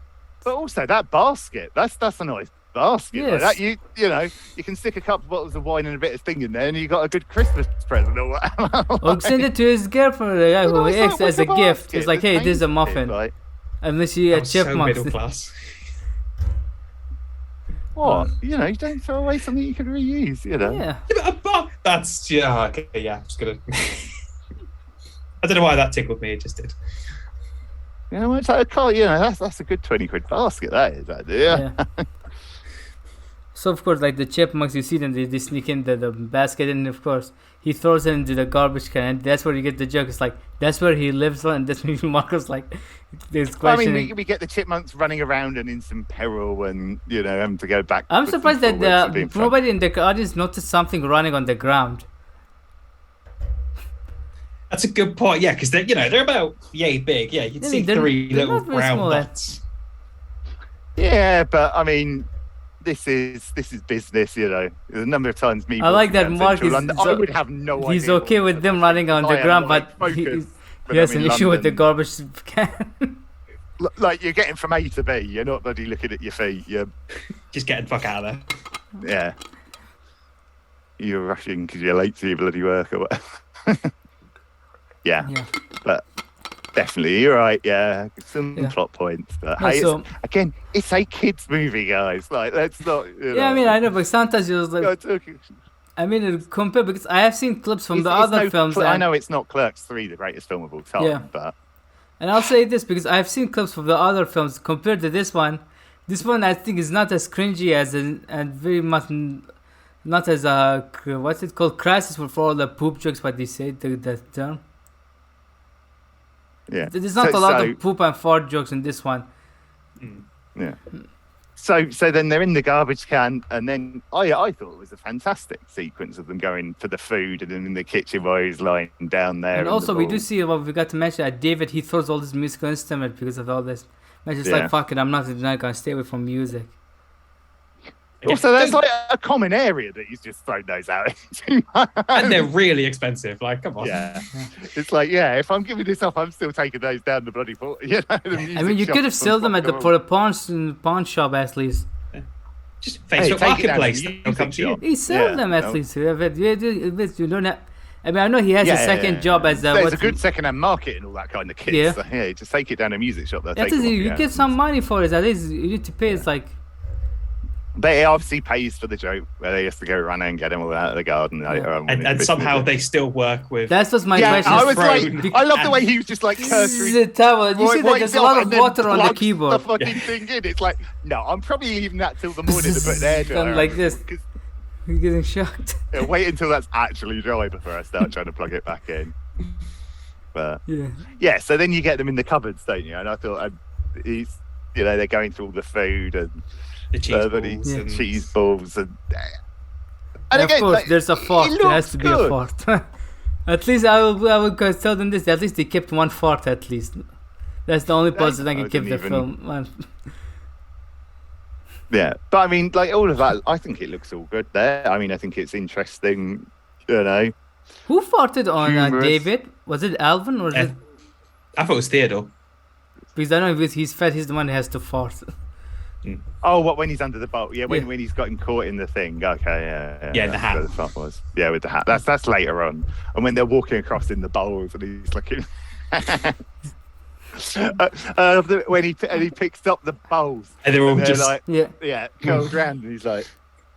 But also that basket, that's a nice basket. Yes. Like that, you know, you can stick a couple of bottles of wine and a bit of thing in there, and you got a good Christmas present or whatever. Or send it to his girlfriend, the guy who acts as a gift. It's like, hey, this is a muffin. Unless you a chipmunk. So middle class. What? You know, you don't throw away something you can reuse, you know? Yeah. That's, okay, yeah, I'm just going to... I don't know why that tickled me, it just did. You know, it's like a car, you know, that's a good 20 quid basket, that is, yeah. So, of course, like the chipmunks, you see them, they sneak in the basket, and of course, he throws it into the garbage can, and that's where you get the joke. It's like, that's where he lives, and that's when Marco's like, there's questioning. I mean, we get the chipmunks running around and in some peril and, you know, having to go back. I'm surprised that nobody in the audience noticed something running on the ground. That's a good point, yeah, because they're about yay big. Yeah, you'd see three little brown dots. Yeah, but I mean, this is business, you know. There's a number of times me. I like that Mark is. I would have no idea. He's okay with them running on the ground, but he has an issue with the garbage can. Like you're getting from A to B. You're not bloody looking at your feet. You're just getting the fuck out of there. Yeah. You're rushing because you're late to your bloody work or whatever. Yeah, but definitely, you're right. Yeah, some plot points. But hey, it's a kids' movie, guys. Like, let's not. Yeah, I mean, I know, but sometimes you're like. I mean, compare because I have seen clips from the other films. I know it's not Clerks 3, the greatest film of all time, but. And I'll say this because I've seen clips from the other films compared to this one. This one, I think, is not as cringy and very much not as what's it called, crisis for all the poop jokes. What they say that term. Yeah. There's not a lot of poop and fart jokes in this one. Yeah. So then they're in the garbage can, and then I thought it was a fantastic sequence of them going for the food, and then in the kitchen while he's lying down there. And also, we do see what we got to mention that David, he throws all this musical instrument because of all this. And it's like, fuck it, I'm not gonna stay away from music. Also, there's like a common area that he's just thrown those out into. And they're really expensive. Like, come on. Yeah. It's like, if I'm giving this up, I'm still taking those down the bloody port. You know, I mean, you could have sold them for a pawn shop at least. Just Facebook Marketplace. He sold them at least. You don't have. I mean, I know he has a second job as there's a good second-hand market and all that kind of kit. Yeah. So, just take it down a music shop. You get some money for it. At least you need to pay. It's like. But it obviously pays for the joke where they have to go run and get them all out of the garden. And somehow they still work with... That's what's my question. I was like, I love the way he was just like cursory. The towel. You see that there's a lot of water on the keyboard. The fucking thing in. It's like, no, I'm probably leaving that till the morning to put an air dryer like this. He's getting shocked. Wait until that's actually dry before I start trying to plug it back in. But so then you get them in the cupboards, don't you? And I thought, they're going through all the food and... The cheese balls. Cheese balls and And of again, course, like, there's a fart. it There has to be a looks fart. At least I will tell them this. At least they kept one fart. At least that's the only positive I can give the film. Man. Yeah, but I mean, like all of that, I think it looks all good there. I mean, I think it's interesting. You know, Who farted on Humorous. David? Was it Alvin or was it? I thought it was Theodore. Because I don't know if he's fat. He's the one who has to fart. Oh, what when he's under the boat? Yeah, when Yeah. when he's gotten caught in the thing. Okay, Yeah, the that's hat. where the fart was. Yeah, with the hat. That's later on. And when they're walking across in the bowls, and he's looking. When he picks up the bowls, And they're all they're just like, Yeah. goes round, and he's like,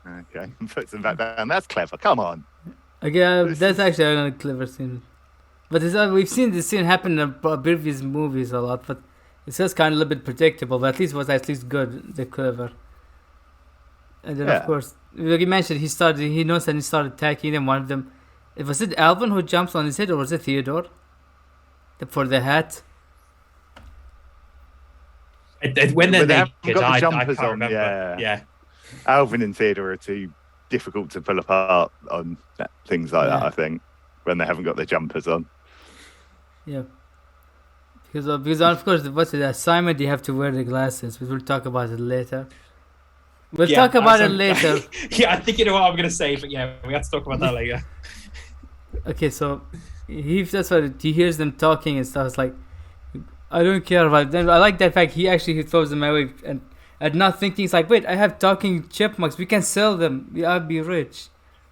okay, and puts them back down. That's clever. Come on. Again, that's actually another clever scene. But we've seen this scene happen in previous movies a lot, but it's just kind of a little bit predictable. But at least it was at least good, the clever. And then of course, like you mentioned, he knows and he started attacking them. One of them, was it Alvin who jumps on his head, or was it Theodore? For the hat. when they're But they haven't naked, got the I jumpers can't on, remember. yeah. Alvin and Theodore are too difficult to pull apart on things like that. Yeah. I think when they haven't got their jumpers on. Yeah. Because of course, what's the assignment? You have to wear the glasses. We will talk about it later. We'll Yeah, talk about it later. Yeah, I think you know what I'm going to say, but yeah, we have to talk about that later. Okay, so he hears them talking and stuff. It's like, I don't care about them. I like that fact. He throws them away and not thinking. He's like, wait, I have talking chipmunks. We can sell them. I'll be rich.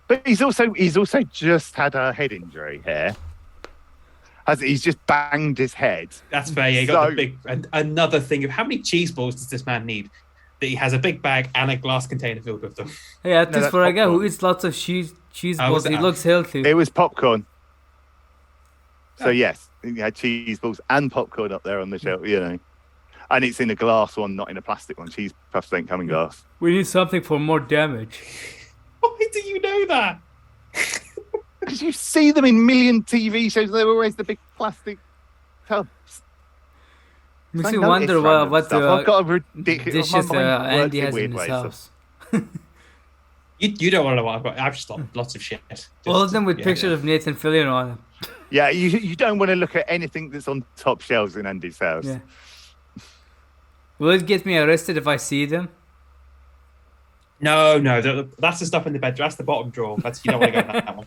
But he's also just had a head injury here. He's just banged his head. That's fair. Yeah, you got the big. And another thing of how many cheese balls does this man need? That he has a big bag and a glass container filled with them. Yeah, at least that's for a guy who popcorn. eats lots of cheese Oh, balls, was he it? looks healthy. It was popcorn. So yes, he had cheese balls and popcorn up there on the shelf, you know. And it's in a glass one, not in a plastic one. Cheese puffs don't come in glass. We need something for more damage. Why do you know that? Because you see them in million TV shows, they're always the big plastic tubs. Makes I you notice wonder random what stuff. I've got a ridiculous dishes my mind works Andy has weird in his ways, house. You don't want to know what I've got. I've just lots of shit. All of them with Yeah, pictures yeah. of Nathan Fillion on them. Yeah, you don't want to look at anything that's on top shelves in Andy's house. Yeah. Will it get me arrested if I see them? No, that's the stuff in the bed. That's the bottom drawer. You don't want to go in that one.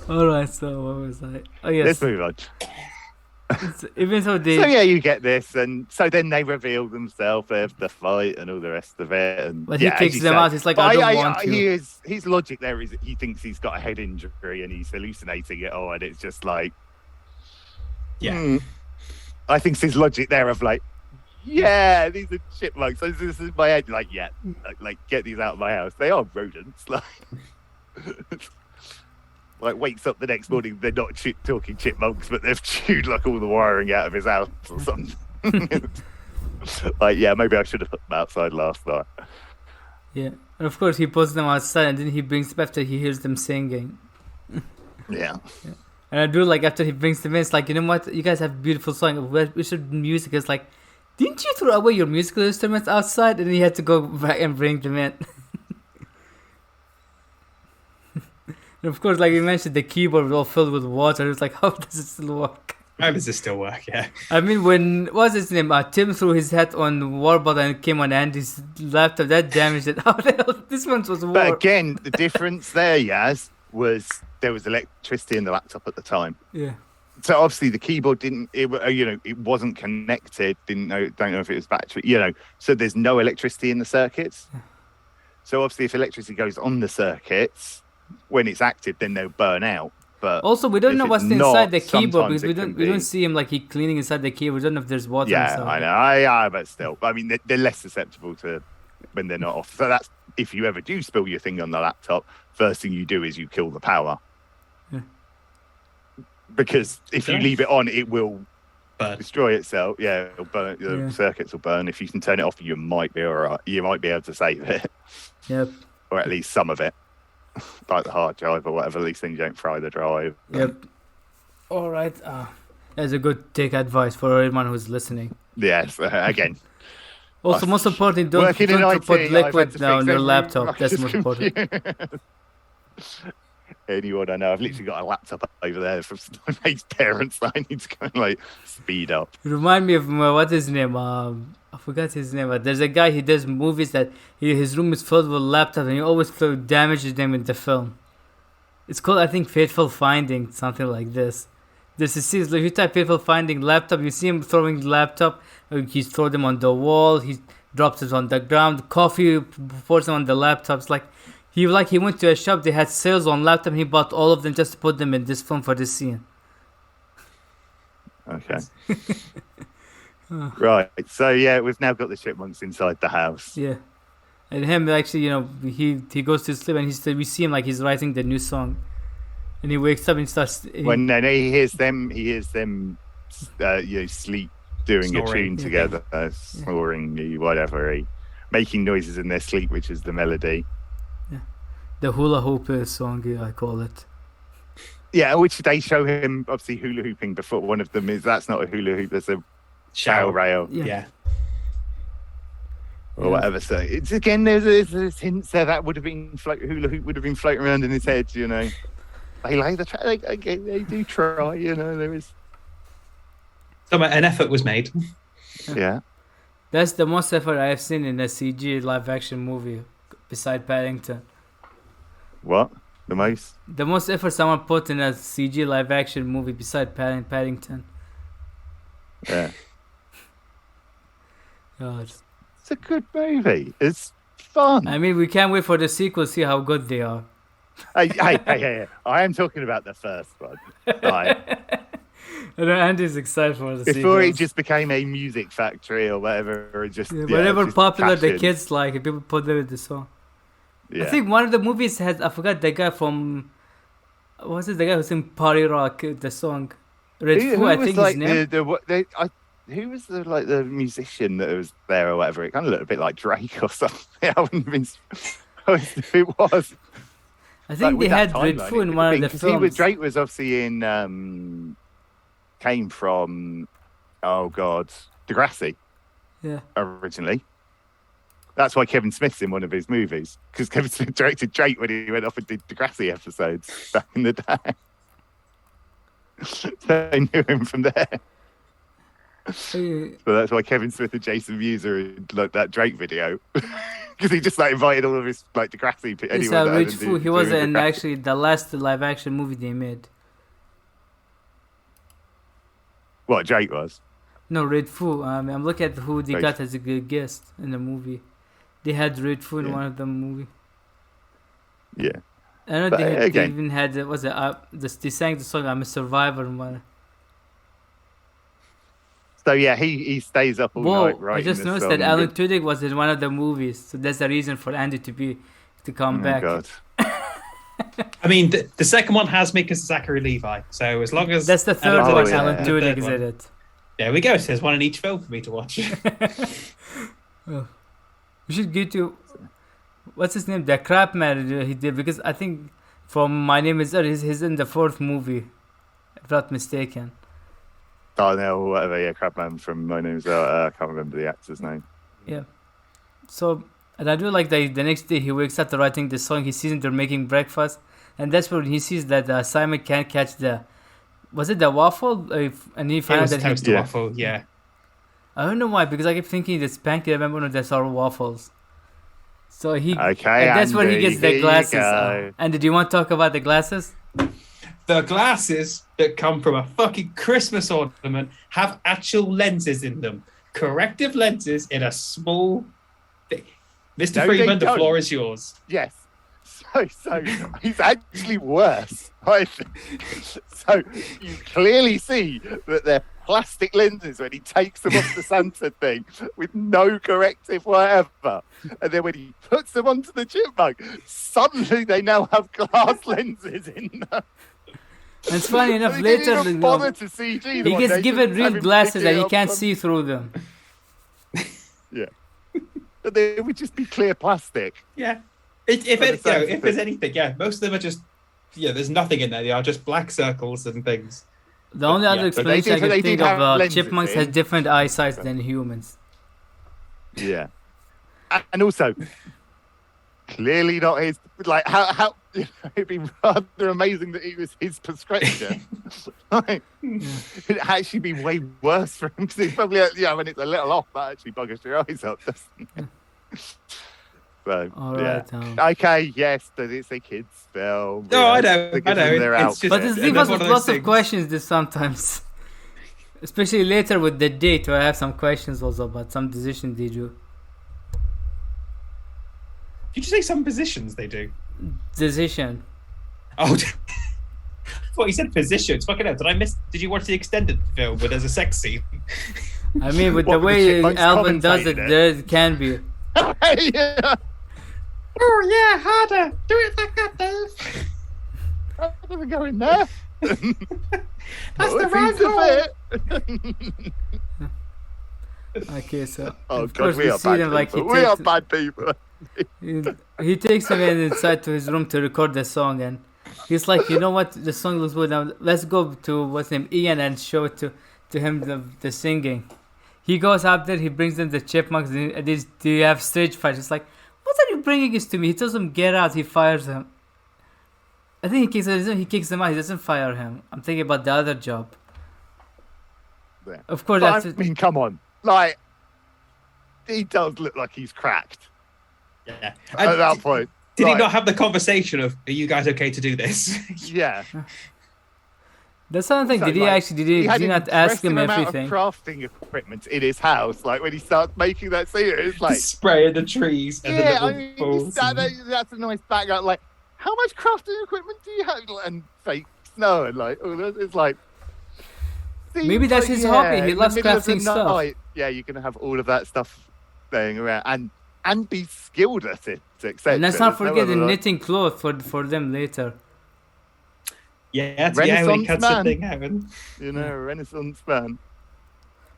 Alright, so what was I? Oh yes. Let's move on. Even so they So yeah, you get this, and so then they reveal themselves, they have the fight and all the rest of it, and But yeah, he as kicks you them say. out. It's like, But I don't want to. his logic there is that he thinks he's got a head injury and he's hallucinating it all, and it's just like, Yeah. I think it's his logic there of like, yeah, these are chipmunks. So this is my head, like, yeah, like get these out of my house. They are rodents, like. Like wakes up the next morning, they're not talking chipmunks, but they've chewed like all the wiring out of his house or something. Like, yeah, maybe I should have put them outside last night. Yeah. And of course he puts them outside and then he brings them after he hears them singing. Yeah. And I do like after he brings them in, it's like, you know what, you guys have beautiful song. We should music. It's like, didn't you throw away your musical instruments outside? And then he had to go back and bring them in. And of course, like you mentioned, the keyboard was all filled with water. It's like, how does it still work? How does this still work? Yeah. I mean, what was his name? Tim threw his hat on Warbot and it came on Andy's laptop. That damaged it. How the hell? This one was But war. again, the difference there, Yaz, was there was electricity in the laptop at the time. Yeah. So obviously the keyboard it wasn't connected. Don't know if it was battery. So there's no electricity in the circuits. So obviously, if electricity goes on the circuits, when it's active, then they'll burn out. But Also, we don't if know it's what's not, inside the keyboard sometimes because we it can don't be. see him like he cleaning inside the keyboard. We don't know if there's water Yeah, inside. I know. Yeah, but still, I mean, they're less susceptible to when they're not off. So that's if you ever do spill your thing on the laptop, first thing you do is you kill the power. Yeah. Because if you leave it on, it will Burn. destroy itself. Yeah, it'll burn. The Yeah. circuits will burn. If you can turn it off, you might be all right. You might be able to save it, Yep. or at least some of it, like the hard drive or whatever. These things don't fry the drive. Yep. All right. That's a good take advice for everyone who's listening. Yes. Again, Also, most importantly, don't working in put IT, I've had liquid to now fix on your every laptop. That's Microsoft most important. computer. anyone I know. I've literally got a laptop over there from my mate's parents that I need to go and like speed up. Remind me of what is his name? I forgot his name. But there's a guy, he does movies that his room is filled with laptops and he always damages them in the film. It's called, I think, Fateful Finding, something like this. This is seriously, if you type Fateful Finding laptop, you see him throwing the laptop. He's throw them on the wall. He drops it on the ground. Coffee pours them on the laptops. He went to a shop. They had sales on laptop. And he bought all of them just to put them in this film for this scene. Okay. Right. So yeah, we've now got the chipmunks inside the house. Yeah. And him actually, he goes to sleep and we see him like he's writing the new song. And he wakes up and starts. When he hears them, sleep doing snoring. A tune together, snoring, whatever, making noises in their sleep, which is the melody. Yeah, the hula hoop song, I call it. Yeah, which they show him obviously hula hooping before. One of them is that's not a hula hoop, that's a shower rail. Yeah. Or whatever. So it's again, there's hints there that would have been hula hoop would have been floating around in his head. They lay the track. They do try. There is. So an effort was made. Yeah. That's the most effort I have seen in a CG live action movie, beside Paddington. What? The most? The most effort someone put in a CG live action movie beside Paddington. Yeah. God. It's a good movie. It's fun. I mean, we can't wait for the sequel, see how good they are. Hey. I am talking about the first one. Right. I know Andy's excited for the sequel. Before it just became a music factory or whatever. Or whatever just popular the kids like, people put them in the song. Yeah. I think one of the movies has, I forgot the guy from, what's it, the guy who's in Party Rock, the song. Red Foo, I think his name. Who was the musician that was there or whatever? It kind of looked a bit like Drake or something. I wouldn't have been. If it was. I think they had Red Foo in one of the films. Drake was obviously in. Came from, Degrassi. Yeah. Originally. That's why Kevin Smith's in one of his movies, because Kevin Smith directed Drake when he went off and did Degrassi episodes back in the day. So I knew him from there. So that's why Kevin Smith and Jason Mewes are in that Drake video, because he just invited all of his Degrassi people. Rich Foo, he was in actually the last live action movie they made. What, Drake was? No, Red Foo. I'm looking at who they got as a good guest in the movie. They had Red Foo in one of the movie. Yeah. I know they even had they sang the song "I'm a Survivor" in one. So yeah, he stays up all night writing. I just noticed that Alan Tudyk was in one of the movies, so that's the reason for Andy to come back. God. I mean, the second one has me because of Zachary Levi. So as long as that's the third one, Alan Tudyk is in it. There we go. So there's one in each film for me to watch. We should get to what's his name? The Crap Man he did, because I think from My Name Is Earth, he's in the fourth movie, if not mistaken. Oh no, whatever. Yeah, Crap Man from My Name Is Earth. I can't remember the actor's name. Yeah. So. And I do like that the next day he wakes up to writing the song. He sees them, they're making breakfast. And that's when he sees that Simon can't catch was it the waffle? And he finds that toast waffle, yeah. I don't know why, because I keep thinking it's pancake. I remember that's all waffles. So and that's where he gets the glasses. And did you want to talk about the glasses? The glasses that come from a fucking Christmas ornament have actual lenses in them. Corrective lenses in a small thing. Mr. Freeman, the floor is yours. Yes. So he's actually worse. Right? So you clearly see that they're plastic lenses when he takes them off the Santa thing with no corrective whatever. And then when he puts them onto the chipmunk, suddenly they now have glass lenses in them. And it's funny enough, later he gets given real glasses and he can't see through them. Yeah. But they would just be clear plastic. Yeah. If there's anything, most of them are just, there's nothing in there. They are just black circles and things. The only other explanation I can think of, chipmunks has different eyesight than humans. Yeah. And also, clearly not his, how it'd be rather amazing that it was his prescription. It'd actually be way worse for him because he's probably, when it's a little off, that actually buggers your eyes up, doesn't it? So, all right. Okay, yes, but it's a kids' film. No, I know. It's just, but it leaves us with lots of questions this sometimes. Especially later with the date, where I have some questions also about some decisions they do. Did you say some positions they do? Decision. Oh, I thought you said positions. Fucking hell, did you watch the extended film where there's a sex scene? I mean, with the way Alvin does it, there can be. Yeah. Oh, yeah, harder. Do it like that, Dave. That doesn't go in there. That's the right hole. Okay, so of course we are bad people. Like we are bad people. he takes him inside to his room to record the song, and he's like, you know what, the song looks good. Now let's go to what's his name, Ian, and show it to him the singing. He goes up there, he brings them the Chipmunks, and they have stage fight. It's like, what are you bringing this to me? He tells him get out. He fires him. I think he kicks him out. He doesn't fire him. I'm thinking about the other job. Yeah. Of course, I mean, come on. Like, he does look like he's cracked. Yeah. At that point. Did he not have the conversation of, are you guys okay to do this? Yeah. That's something. So, did he not ask him everything? Of crafting equipment in his house, like when he starts making that scene, it's like spraying the trees. And that's a nice background. Like, how much crafting equipment do you have? And fake snow and like all that. It's like maybe that's his hobby. He loves crafting stuff. Yeah, you're gonna have all of that stuff laying around and be skilled at it. And let's not forget the knitting clothes for them later. Yeah, when he cuts the thing out. You know, a Renaissance man.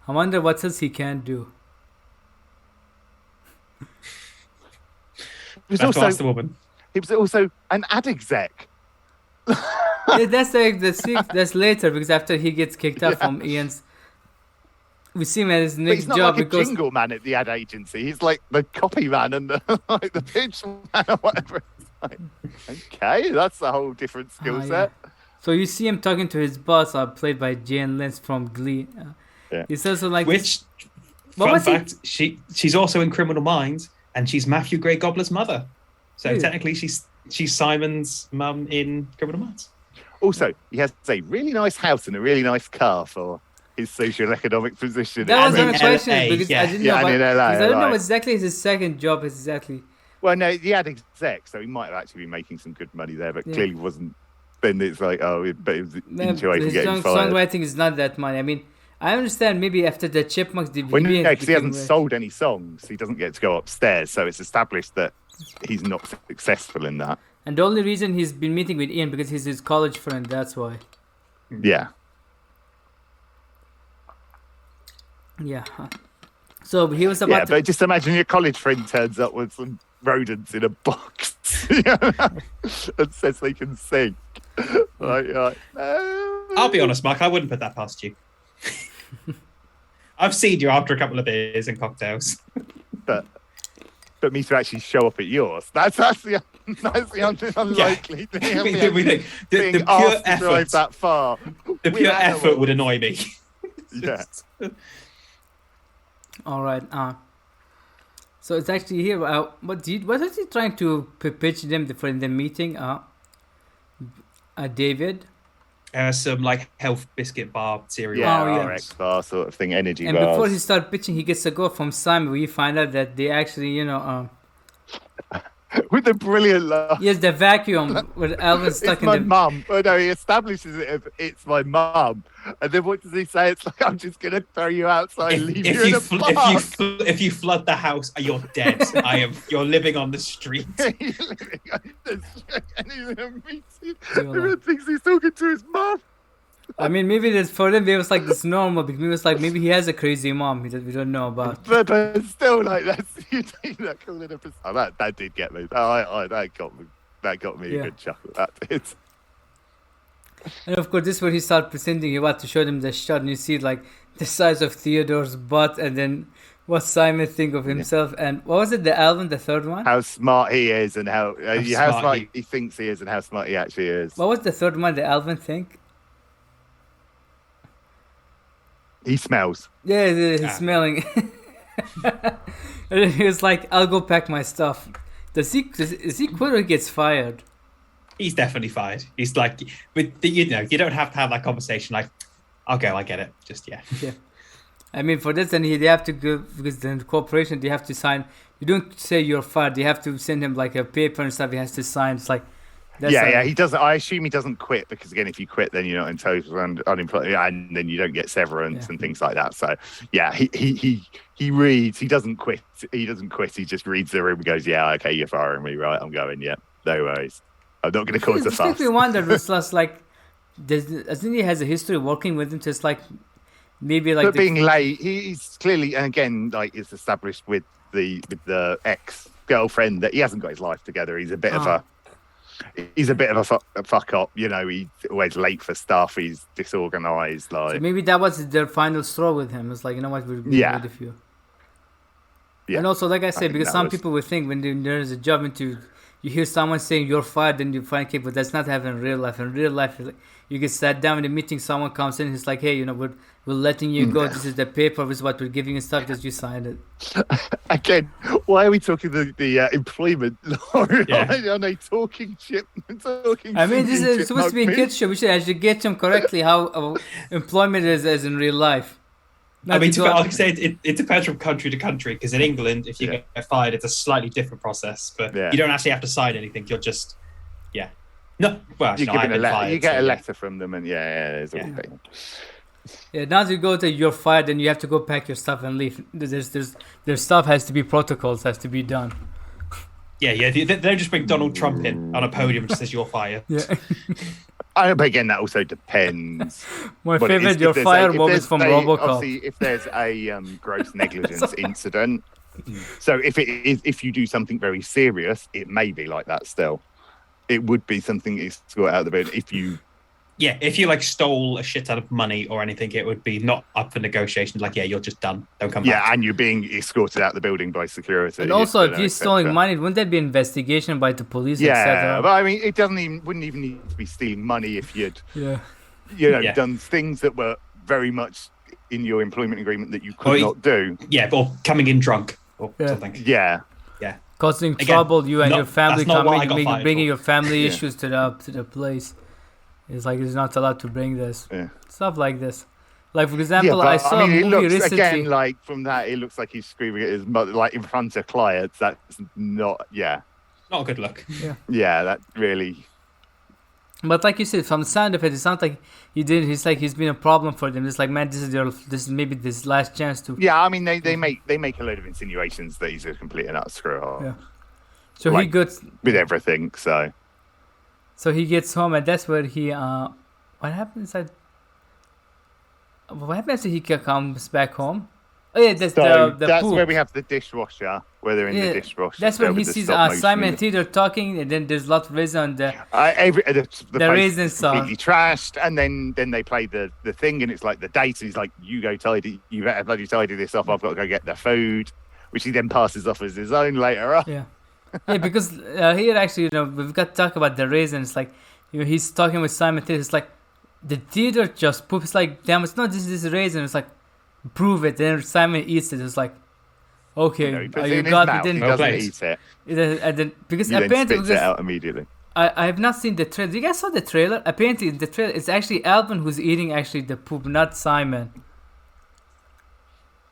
I wonder what else he can do. He was also an ad exec. Yeah, that's later, because after he gets kicked out from Ian's, we see him at his next job. He's not like a jingle man at the ad agency. He's like the copy man and the pitch man or whatever. It's like, okay, that's a whole different skill set. Yeah. So you see him talking to his boss, played by Jane Lynch from Glee. He's also like, fun fact, she's also in Criminal Minds, and she's Matthew Grey Gobler's mother. So technically, she's Simon's mum in Criminal Minds. Also, he has a really nice house and a really nice car for his socio-economic position. That was one question, because I didn't know. In LA, I don't know exactly his second job exactly. Well, no, he had exec, so he might have actually been making some good money there, but clearly wasn't. Then it's like, but it was enjoying getting fired. Songwriting is not that money. I mean, I understand maybe after the Chipmunks DVD. Because he hasn't sold any songs, he doesn't get to go upstairs, so it's established that he's not successful in that. And the only reason he's been meeting with Ian because he's his college friend. That's why. Yeah. Yeah. So he was about. Yeah, but just imagine your college friend turns up with some rodents in a box and says they can sing. I'll be honest, Mark. I wouldn't put that past you. I've seen you after a couple of beers and cocktails. But me to actually show up at yours. That's the unlikely thing. We think the pure effort to drive that far. The pure effort would annoy me. Yeah. All right. So it's actually here. What is he trying to pitch them for in the meeting? David. Some like health biscuit bar cereal. Yeah, RX bar sort of thing, energy and bars. Before he starts pitching, he gets a go from Simon. We find out that they actually, with the brilliant laugh. Yes, the vacuum with Alvin stuck in my mum. Oh no, he establishes it as it's my mum. And then what does he say? It's like, I'm just going to throw you outside and leave you in a park. If you flood the house, you're dead. You're living on the street. And he's in a meeting. Everyone thinks he's talking to his mum. I mean, maybe for them, it was like this normal. Because it was like, maybe he has a crazy mom that we don't know about. But still, like, that's that cool in a that did get me. That got me a good chuckle. That did. And of course, this is where he started pretending he wanted to show them the shot, and you see like the size of Theodore's butt, and then what Simon think of himself, and what was it? The Alvin, the third one. How smart he is, and how smart he thinks he is, and how smart he actually is. What was the third one? The Alvin think. He smells. Yeah, he's smelling. And he was like, "I'll go pack my stuff." Is he quit or he gets fired? He's definitely fired. He's like, you don't have to have that conversation. Like, I'll go. I get it. Just yeah. I mean, for this, then they have to go because the corporation they have to sign. You don't say you're fired. They have to send him like a paper and stuff. He has to sign. It's like, he doesn't. I assume he doesn't quit because again, if you quit, then you're not entitled to unemployment, and then you don't get severance and things like that. So yeah, he reads. He doesn't quit. He doesn't quit. He just reads the room and goes, "Yeah, okay, you're firing me, right? I'm going. Yeah, no worries. I'm not going to cause a fuss." Makes me wonder. It's just like, I think he has a history of working with him. Just like maybe like being late. He's clearly, and again, like is established with the ex-girlfriend that he hasn't got his life together. He's a bit of a fuck up. You know, he's always late for stuff. He's disorganized. Like so maybe that was their final straw with him. It's like, you know what, we'll be rid of you. Yeah. And also, like I said, because some people would think when there's a job into, you hear someone saying you're fired, then you find people. That's not happening in real life. In real life, you get sat down in a meeting, someone comes in, he's like, hey, you know, we're letting you go. This is the paper. This is what we're giving you stuff. Just you signed it. Again, why are we talking the employment law? Are they talking shit? I mean, this is supposed to be a kids show. We should actually get them correctly how employment is as in real life. I mean, like I say, it depends from country to country. Because in England, if you get fired, it's a slightly different process. But you don't actually have to sign anything. You're just, no. Well, you get a letter from them, and it's all okay. Yeah, now you go to you're fired, and you have to go pack your stuff and leave. Their stuff has to be protocols, has to be done. Yeah. They don't just bring Donald Trump in on a podium that says you're fired. Yeah. But again, that also depends. My favorite, your fire moments from RoboCop. Obviously, if there's a gross negligence incident, so if you do something very serious, it may be like that still. It would be something escort out of the building if you. Yeah, if you like stole a shit ton of money or anything, it would be not up for negotiations. Like, you're just done. Don't come back. Yeah, and you're being escorted out of the building by security. And also, if you're stealing money, wouldn't that be investigation by the police? Yeah, but I mean, it wouldn't even need to be stealing money if you'd, done things that were very much in your employment agreement that you could not do. Yeah, or coming in drunk or something. Yeah. Causing trouble, you and your family coming, bringing your family issues to the place. It's like he's not allowed to bring this stuff like this. Like for example, I saw a movie recently. Again, like from that, it looks like he's screaming at his mother, like in front of clients. That's not, not a good look. Yeah, that really. But like you said, from the sound of it, it sounds like he's been a problem for them. It's like, man, this is maybe this last chance to. Yeah, I mean, they make a load of insinuations that he's a complete and utter screw up. Yeah. So like, he gets with everything. So he gets home, and that's where he. What happens? What happens if he comes back home? Oh yeah, that's that's poop. Where we have the dishwasher. Where they're in the dishwasher. That's when he sees Simon and Theodore talking, and then there's a lot of raisin on the raisin sauce. Completely trashed, and then they play the thing, and it's like the date. He's like, "You go tidy. You better bloody tidy this up. I've got to go get the food," which he then passes off as his own later on. Yeah. Yeah, because here actually, we've got to talk about the raisins. Like, he's talking with Simon Theodore. It's like, the Theodore just poop. It's like, damn, it's not this raisin. It's like, prove it. Then Simon eats it. It's like, okay, he puts it in his mouth. He doesn't eat it. And then, because he apparently, spits it out immediately. I have not seen the trailer. You guys saw the trailer? Apparently, in the trailer, it's actually Alvin who's eating actually the poop, not Simon.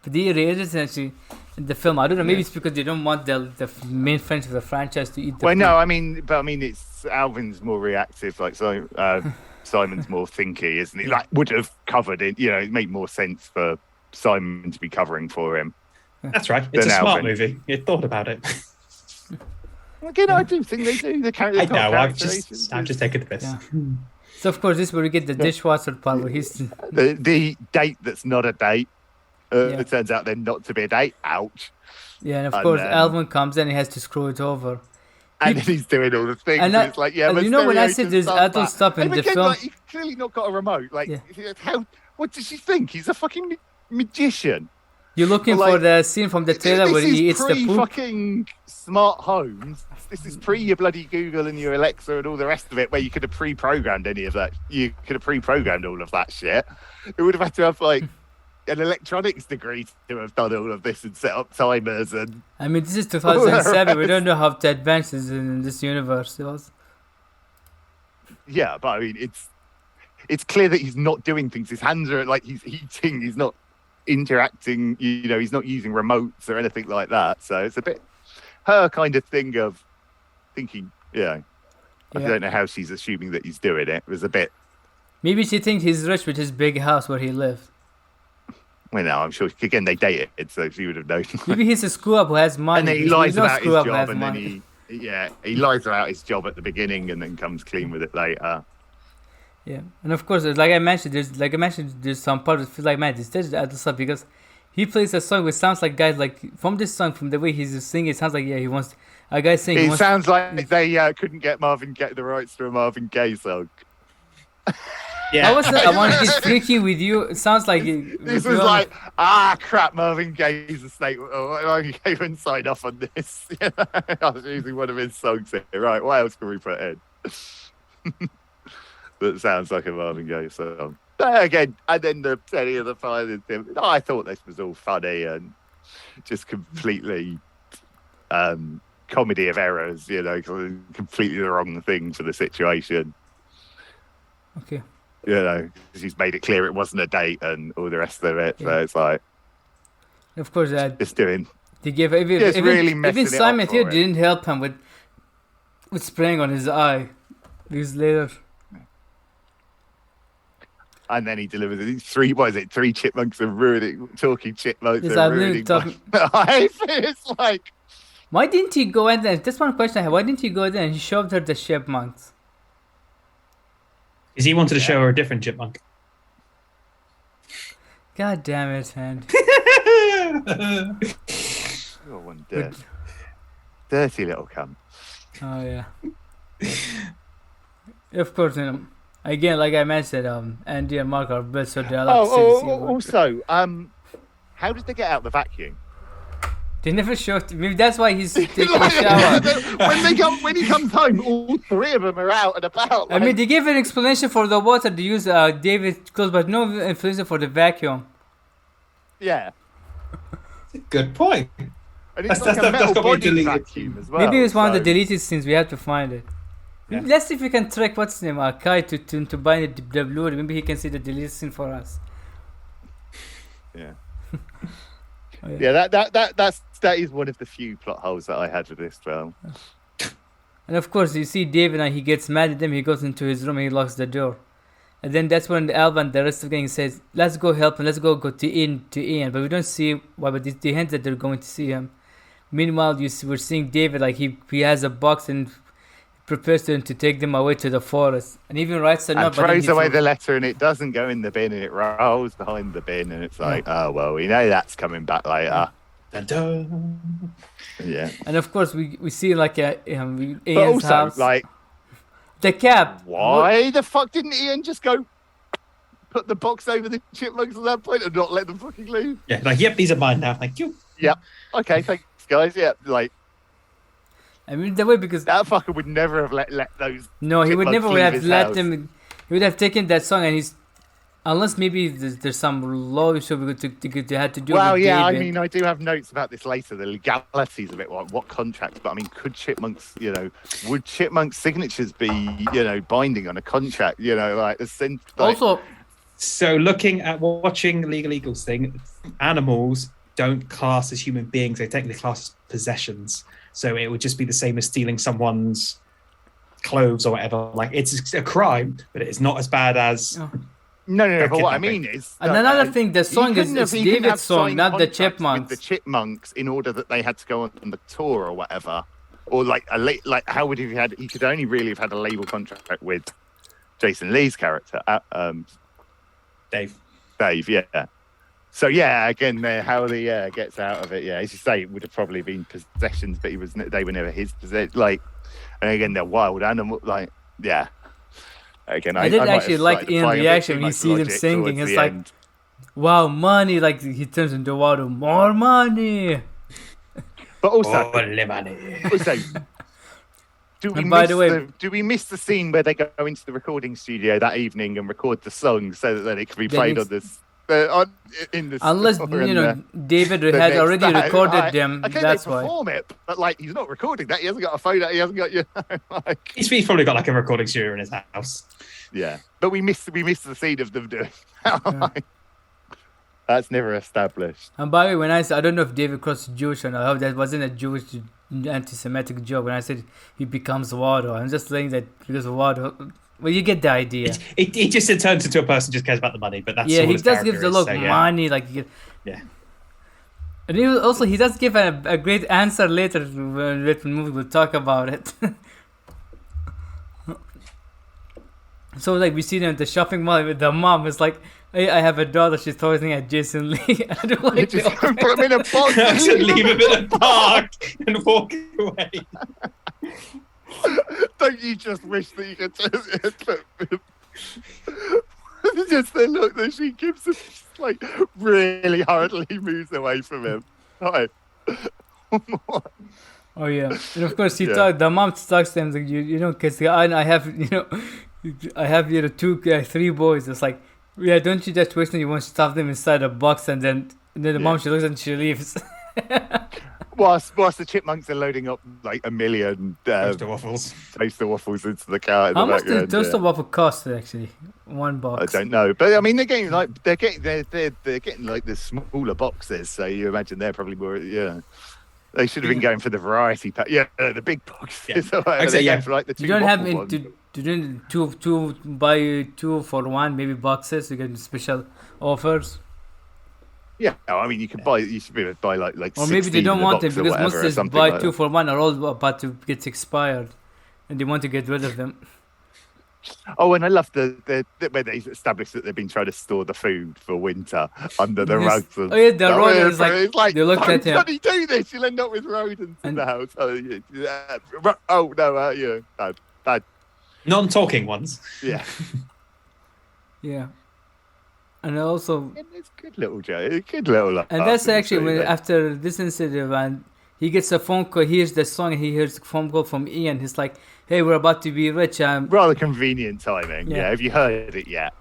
But the raisins actually. In the film, I don't know. Maybe it's because they don't want the main friends of the franchise to eat. No, I mean, it's Alvin's more reactive. Like Simon's more thinky, isn't he? Like would have covered it. It made more sense for Simon to be covering for him. That's right. It's a smart movie. It thought about it. Again, I do think they do. I know. I'm just taking the piss. Yeah. So of course, this is where we get the dishwasher part where he's the date that's not a date. It turns out then not to be a date. Ouch. Yeah, and of course, Alvin comes in and he has to screw it over. And he's doing all the things. And it's like, when I said there's adult stuff in the film. Like, he's clearly not got a remote. Like, what does she think? He's a fucking magician. You're looking for the scene from the trailer where he eats the poop? Fucking smart homes. This is pre your bloody Google and your Alexa and all the rest of it, where you could have pre-programmed any of that. You could have pre-programmed all of that shit. It would have had to have like an electronics degree to have done all of this and set up timers and. I mean, this is 2007. We don't know how advanced is in this universe. Yeah, but I mean, it's clear that he's not doing things. His hands are like he's eating. He's not interacting. He's not using remotes or anything like that. So it's a bit her kind of thing of thinking. I don't know how she's assuming that he's doing it. It was a bit. Maybe she thinks he's rich with his big house where he lives. Well, no, I'm sure. Again, they dated, so she would have known. Maybe he's a screw-up who has money. And then he lies about his job, and then he lies about his job at the beginning, and then comes clean with it later. Yeah, and of course, like I mentioned, there's some parts that feel like, man, this is other stuff because he plays a song which sounds like guys like from this song, from the way he's singing, it sounds like he wants a guy singing. It sounds like they couldn't get the rights to a Marvin Gaye song. Yeah, I want to get freaky with you. It sounds like this was like crap. Marvin Gaye's estate. Marvin Gaye wouldn't sign off on this. I was using one of his songs here. Right, what else can we put in? That sounds like a Marvin Gaye song. But again, and then the Teddy of the Fire. I thought this was all funny and just completely comedy of errors. Completely the wrong thing for the situation. Okay. She's made it clear it wasn't a date and all the rest of it. Yeah. So it's like, of course, just doing. They give even Simon here didn't help him with spraying on his eye. These later. And then he delivers it. 3 chipmunks are ruining. Talking chipmunks are ruining. It's like. Why didn't he go in there? That's one question I have. Why didn't he go there and shoved her the chipmunks? Because he wanted to show her a different chipmunk. God damn it, man. You're one dirty little cunt. Oh, yeah. Of course, again, like I mentioned, Andy and Mark are best, so they're allowed to see also, how did they get out the vacuum? They never showed. Maybe that's why he's taking a shower. when he comes home, all 3 of them are out and about. I mean, they gave an explanation for the water. They use David's clothes, but no explanation for the vacuum. Yeah. Good point. That's got to be deleted. As well, maybe it's one of the deleted scenes. We have to find it. Yeah. Let's see if we can track what's his name, Kai, to bind the Blu-ray. Maybe he can see the deleted scene for us. Yeah. That is one of the few plot holes that I had with this film. And of course, you see David and he gets mad at him. He goes into his room and he locks the door. And then that's when Alvin, the rest of the gang, says, "Let's go help him. Let's go to Ian." But we don't see why. But they hint that they're going to see him. Meanwhile, we're seeing David like he has a box and prepares to take them away to the forest. And even writes a note. And throws away the letter and it doesn't go in the bin and it rolls behind the bin and it's like, oh well, we know that's coming back later. Dun, dun. Yeah. And of course we see like Ian's but also, house. Like the cap. Why the fuck didn't Ian just go put the box over the chipmunks at that point and not let them fucking leave? Yeah, like, yep, these are mine now. Thank you. Yep. Okay, thanks guys. Yeah, like I mean the way because that fucker would never have let those. No, he would never have let them. He would have taken that song and unless maybe there's some law issue they had to do. Well, with yeah, David. I mean, I do have notes about this later. The legalities of it, what contracts? But I mean, could Chipmunks, would Chipmunks' signatures be, binding on a contract? Like the sense. Also, so looking at watching the Legal Eagles thing, animals don't class as human beings; they technically class as possessions. So it would just be the same as stealing someone's clothes or whatever. Like it's a crime, but it's not as bad as. Oh. No. But what I mean is, and another thing, the song is David's song, not the Chipmunks. With the Chipmunks, in order that they had to go on the tour or whatever, or like how would he have had? He could only really have had a label contract with Jason Lee's character, Dave. Yeah. So yeah, again, how he gets out of it. Yeah, as you say, it would have probably been possessions, but they were never his possessions. Like, and again, they're wild animals. Like, yeah. Again, I did actually like Ian's reaction when you see them singing. It's like, wow, money! Like he turns into water, more money. But also, do we miss the scene where they go into the recording studio that evening and record the song so that then it can be played on this? In the unless David had already recorded them. Okay, that's they perform it, but like he's not recording that. He hasn't got a phone. He hasn't got like. He's probably got like a recording studio in his house. Yeah, but we missed the scene of them doing. That's never established. And by the way, when I said I don't know if David Cross is Jewish or not, I hope that wasn't a Jewish anti-Semitic joke. When I said he becomes water, I'm just saying that because of water. Well, you get the idea. It just turns into a person who just cares about the money, but that's he does give the look money, like yeah. And he does give a great answer later when the movie will talk about it. So like we see them at the shopping mall with the mom. It's like, hey, I have a daughter. She's throwing at Jason Lee. I don't like just put him in a box. Leave him in a park and walk away. Don't you just wish that you could just the look that she gives him, just like really hurriedly moves away from him. Right. Oh yeah, and of course the mom talks to him like because I have I have three boys. It's like, yeah, don't you just wish that you want to stuff them inside a box and then the mom she looks and she leaves. Whilst the chipmunks are loading up like a million toaster waffles into the car. How much does toaster waffle cost actually? One box. I don't know, but I mean they're getting like the smaller boxes. So you imagine they're probably more. Yeah, they should have been going for the variety pack. Yeah, the big boxes. Yeah. For like the two. You don't have to buy 2 for 1 maybe boxes. You get special offers. Yeah, I mean you should be able to buy like. Or maybe they don't want it because most of buy like 2 for 1 are all about to get expired, and they want to get rid of them. Oh, and I love the where they established that they've been trying to store the food for winter under the rugs. Oh yeah, the rodents like they looked at him. How do you do this? You'll end up with rodents in the house. Bad. Non-talking ones. Yeah. Yeah. And also, it's good little joke. Good little. And that's actually after this incident, and he gets a phone call. He hears the song, and he hears a phone call from Ian. He's like, "Hey, we're about to be rich." Rather convenient timing. Yeah. Have you heard it yet?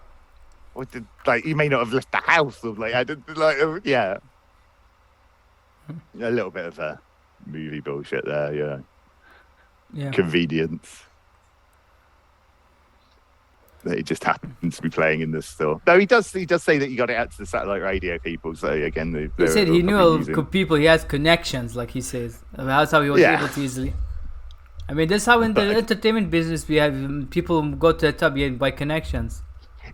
You may not have left the house, or yeah. A little bit of a movie bullshit there. Yeah. Yeah. Convenience. That it just happens to be playing in the store. No, he does say that you got it out to the satellite radio people. So again, he said he knew people. He has connections, like he says. That's how he was able to easily. I mean, that's how in the entertainment business we have people go to the top by connections.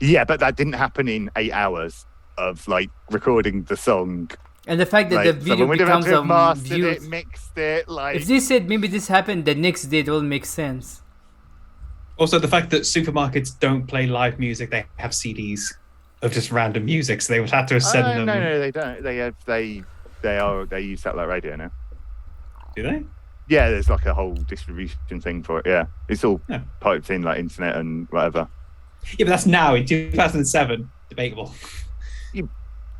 Yeah, but that didn't happen in 8 hours of like recording the song. And the fact that the video becomes mastered it, mixed it, like. If they said maybe this happened the next day, it will make sense. Also, the fact that supermarkets don't play live music, they have CDs of just random music, so they would have to send them. No, they don't. They use satellite radio now. Do they? Yeah, there's like a whole distribution thing for it. Yeah, it's all piped in like internet and whatever. Yeah, but that's now in 2007. Debatable.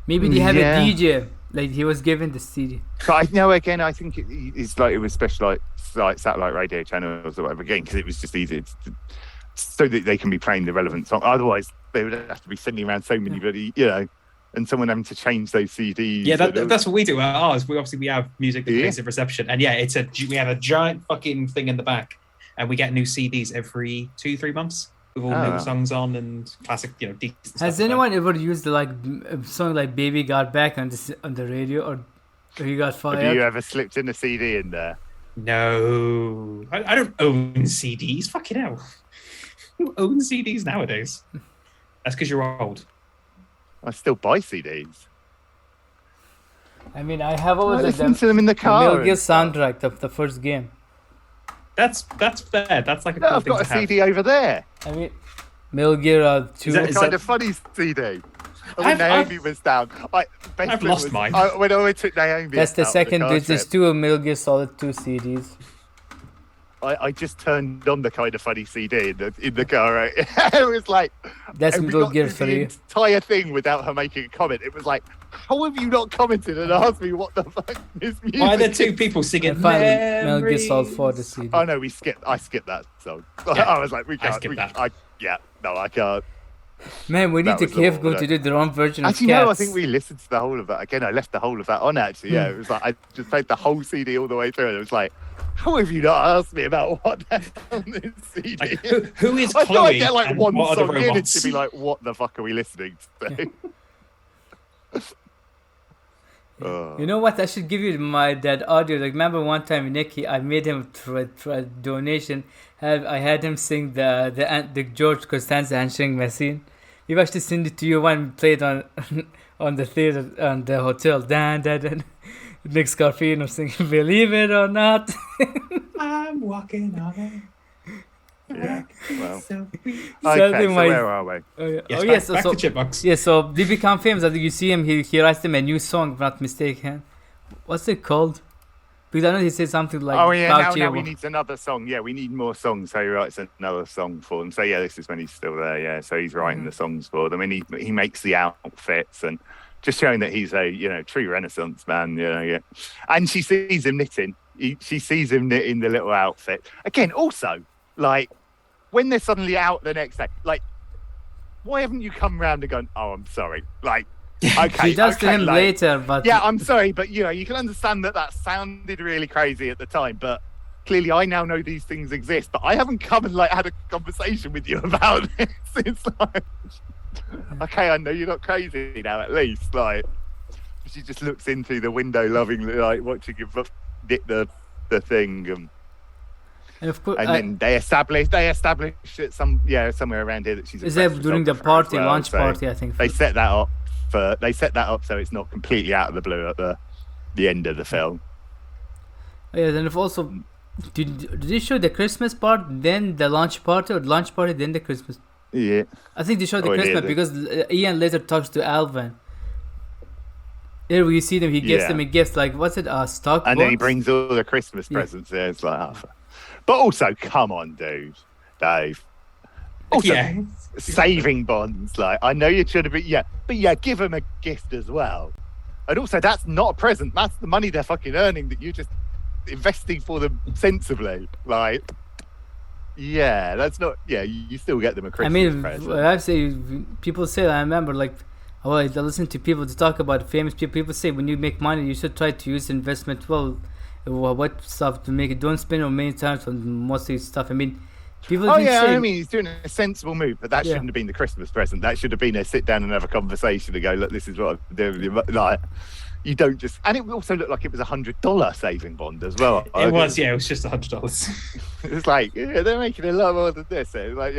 Maybe they have a DJ. Like he was given the CD. But I think it's like it was special like satellite radio channels or whatever again because it was just easy so that they can be playing the relevant song. Otherwise, they would have to be sending around so many bloody and someone having to change those CDs. Yeah, that's what we do at ours. We have music that plays in reception, and we have a giant fucking thing in the back, and we get new CDs every 2-3 months. With all new songs on and classic, decent stuff. Has anyone ever used a song like "Baby Got Back" on the radio, or you got fired? Have you ever slipped in a CD in there? No, I don't own CDs. Fucking hell, who owns CDs nowadays? That's because you're old. I still buy CDs. I mean, I have always listened to them in the car. Metal Gear soundtrack of the first game. That's fair. That's like a cool I've thing got a to have. CD over there. I mean, Metal Gear 2. Is that kind of funny CD? When Naomi was down. I've lost mine. When I took Naomi That's the out second. on the There's 2 Metal Gear Solid 2 CDs. I just turned on the Kind of Funny CD in the car. Right? It was like That's and we good got gift through for the you. entire thing without her making a comment. It was like, how have you not commented and asked me what the fuck this music? Why are there two people singing? And finally, Mel Gear Solid 4 the CD. Oh no, I skipped that song. Yeah, I was like, we can't. I can't. Man, we need to give go to do their own version of Cats. No, I think we listened to the whole of that. Again, I left the whole of that on, actually. Yeah, it was like, I just played the whole CD all the way through. And it was like, how have you not asked me about what that's on this CD? Like, who is Chloe? I thought I'd get like one what song in it to be like, what the fuck are we listening to? You know what? I should give you that audio. Like, remember one time, Nicky, I made him for a donation. I had him sing the George Costanza answering machine. We've actually sent it to you when we played on the theater on the hotel. Dan. Nick Scarfino singing "Believe It or Not." I'm walking on it. Yeah. Well. Okay, So where are we? Yes, back to Chipmunks. Yeah, so they become famous. I think you see him. He writes them a new song, if not mistaken. What's it called? Because I know he said something like. Oh yeah, now he needs another song. Yeah, we need more songs. So he writes another song for them. So yeah, this is when he's still there. Yeah, so he's writing the songs for them, and he makes the outfits and just showing that he's a true Renaissance man. Yeah. And she sees him knitting. She sees him knitting the little outfit again. Also, like when they're suddenly out the next day, like why haven't you come round and gone? Oh, I'm sorry. Like. Okay, he does to him later, but yeah, I'm sorry, but you can understand that sounded really crazy at the time, but clearly I now know these things exist, but I haven't come and had a conversation with you about this. It's like, okay, I know you're not crazy now, at least. Like, she just looks into the window, lovingly, like watching him knit the thing, and of course, and then they establish it somewhere around here that she's. Is that during the party, launch party? I think they set that up. They set that up so it's not completely out of the blue at the end of the film. Yeah, then if also did they show the Christmas part, then the launch party, or the launch party, then the Christmas? Yeah, I think they showed the Christmas because Ian later talks to Alvin. Here we see them. He gives them a gift, like what's it? Stock. And then he brings all the Christmas presents. Yeah, it's like, but also, come on, dude, Dave. Also, saving bonds, like I know you should have been, but give them a gift as well. And also, that's not a present. That's the money they're fucking earning that you're just investing for them sensibly. Like, that's not. Yeah, you still get them a Christmas present. I say people say. I remember I listen to people to talk about famous people. People say when you make money, you should try to use investment what stuff to make it. Don't spend on many times on mostly stuff. I mean. He's doing a sensible move, but that shouldn't have been the Christmas present. That should have been a sit down and have a conversation and go, look, this is what I'm doing. Like, you don't just, and it also looked like it was $100 saving bond as well. It was just $100. It's like, they're making a lot more than this. It's like,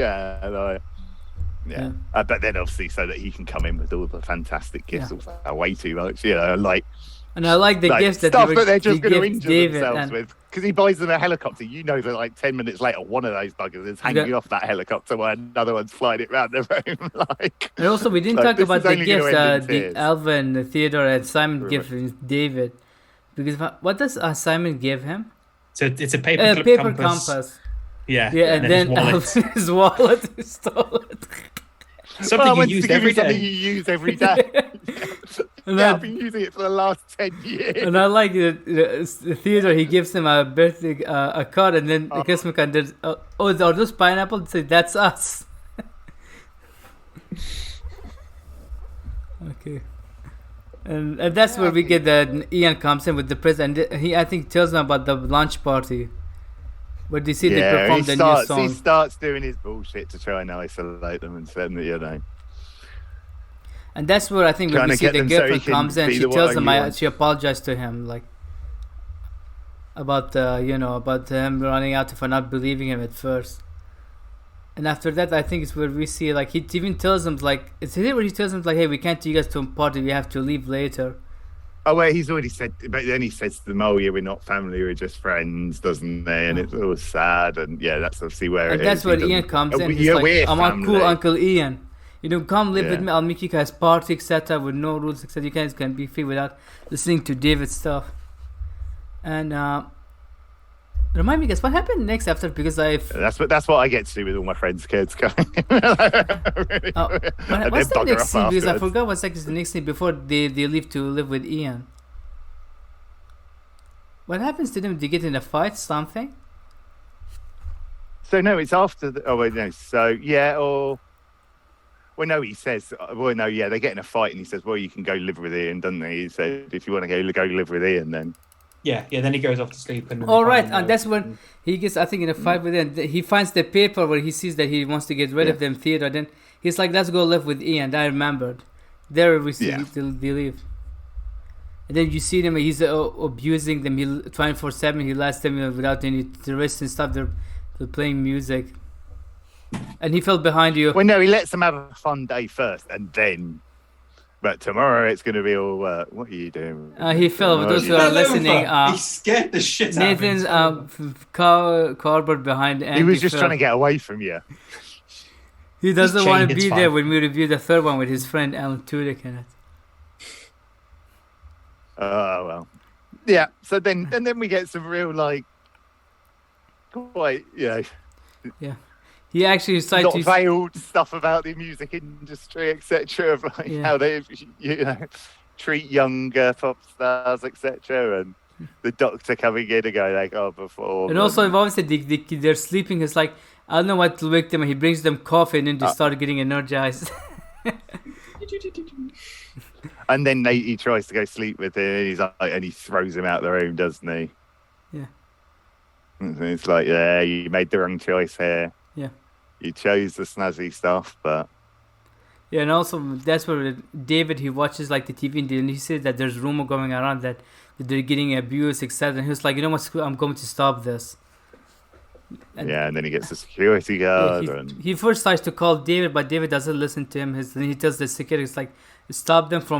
but then obviously so that he can come in with all the fantastic gifts, way too much, And I like the gifts that they're just going to injure themselves with. Because he buys them a helicopter. You know that 10 minutes later, one of those buggers is hanging off that helicopter while another one's flying it around the room. And also, we didn't talk about the gifts the Alvin, Theodore, and Simon give David. Because what does Simon give him? So it's a paper compass. Yeah. And then Alvin's wallet is stolen. Something you use every day. Something you use every day. I've been using it for the last 10 years. And I like the theater. He gives him a birthday a card, and then the Christmas card. Are those pineapples? Say that's us. Okay, and that's where we get that Ian comes in with the present. And he, I think, tells them about the lunch party. But you see, they perform the new song. He starts doing his bullshit to try and isolate them and send them, And that's where I think when we see the girlfriend comes in, she tells him she apologized to him, about him running out for not believing him at first. And after that, I think it's where we see he even tells him it's here where he tells him hey, we can't take you guys to a party, we have to leave later. Oh wait, he's already said, but then he says to them, "Oh yeah, we're not family, we're just friends," doesn't he? And it's all sad, and that's obviously where. And that's where Ian comes in. He's "I'm a cool Uncle Ian. Come live with me. I'll make you guys party, etc. With no rules, etc. You guys can be free without listening to David's stuff." And Remind me, guys, what happened next after? Because That's what I get to do with all my friends' kids. What's the next scene? Because I forgot what's like the next scene before they leave to live with Ian. What happens to them? Do they get in a fight? Something? So no, it's after. So yeah, or. Well, no, he says. Well, no, yeah, they get in a fight, and he says, "Well, you can go live with Ian," doesn't he? He said, "If you want to go live with Ian, then." Yeah. Then he goes off to sleep. And all right, and that's when he gets, I think, in a fight with Ian. He finds the paper where he sees that he wants to get rid of them. Theater. Then he's like, "Let's go live with Ian." I remembered. There we see they leave. And then you see them. He's abusing them. He 24/7. He lets them without any rest and stuff. They're playing music. And he fell behind you. Well, no, he lets them have a fun day first, and then. But tomorrow it's going to be all. What are you doing? He fell. For those who are listening, he scared the shit out of him. Nathan's cardboard behind. Andy he was just fell. trying to get away from you. He doesn't want to be there when we review the third one with his friend Alan Tudyk in it. Oh well, yeah. So then we get some real quite Yeah. He actually decided not veiled stuff about the music industry, etc. Of how they treat younger pop stars, etc. And the doctor coming in and going before. And also, obviously, they're sleeping. It's like I don't know what to wake them. And he brings them coffee, and then they start getting energized. And then he tries to go sleep with him, and he throws him out the room, doesn't he? Yeah. And it's like, yeah, you made the wrong choice here. Yeah. You chose the snazzy stuff, but. Yeah, and also that's where David, he watches the TV, and he says that there's rumor going around that they're getting abused, etc. And he was like, you know what, I'm going to stop this. And then he gets a security guard. He first tries to call David, but David doesn't listen to him. Then he tells the security, it's like, stop David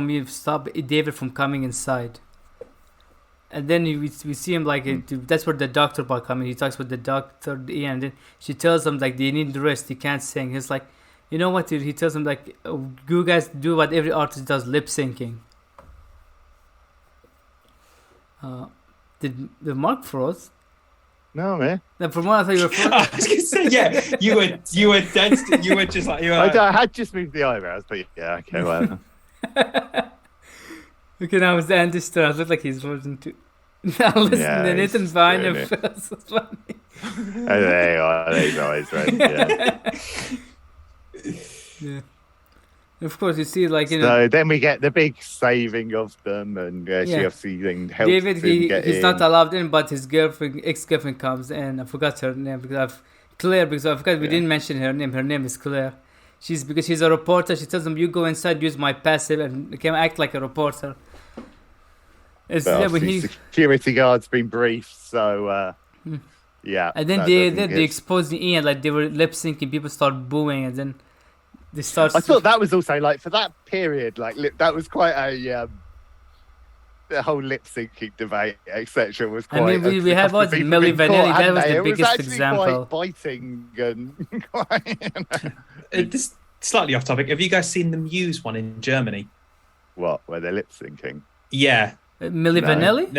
from coming inside. And then we see him that's where the doctor part comes in. He talks with the doctor, Ian, and then she tells him they need rest. He can't sing. He's like, you know what, dude? He tells him you guys do what every artist does, lip syncing. Did Mark froze? No, man. Then from what I thought you were frozen. I was gonna say, yeah, you were dense. You were just like you were. I had just moved the eyebrows, but yeah, okay, well. Okay, now it's the Andy Star. I look like he's frozen too. Now listen, the Nathan behind him feels so funny. There you are, these eyes, right? Yeah. Of course, you see, So then we get the big saving of them, and she obviously then helps David, him get he's in. not allowed in, but his ex-girlfriend comes in. I forgot her name because I forgot we didn't mention her name. Her name is Claire. Because she's a reporter. She tells him, "You go inside, use my passive, and can act like a reporter." Security guard's been briefed, so yeah. And then they expose Ian, they were lip syncing. People start booing, and then they start. I thought that was also for that period, that was quite the whole lip syncing debate, etc. was quite. I mean, we have what Milli Vanilli. That was the biggest example. Quite biting and quite. This slightly off topic. Have you guys seen the Muse one in Germany? What? Where they're lip syncing? Yeah. Milli Vanilli?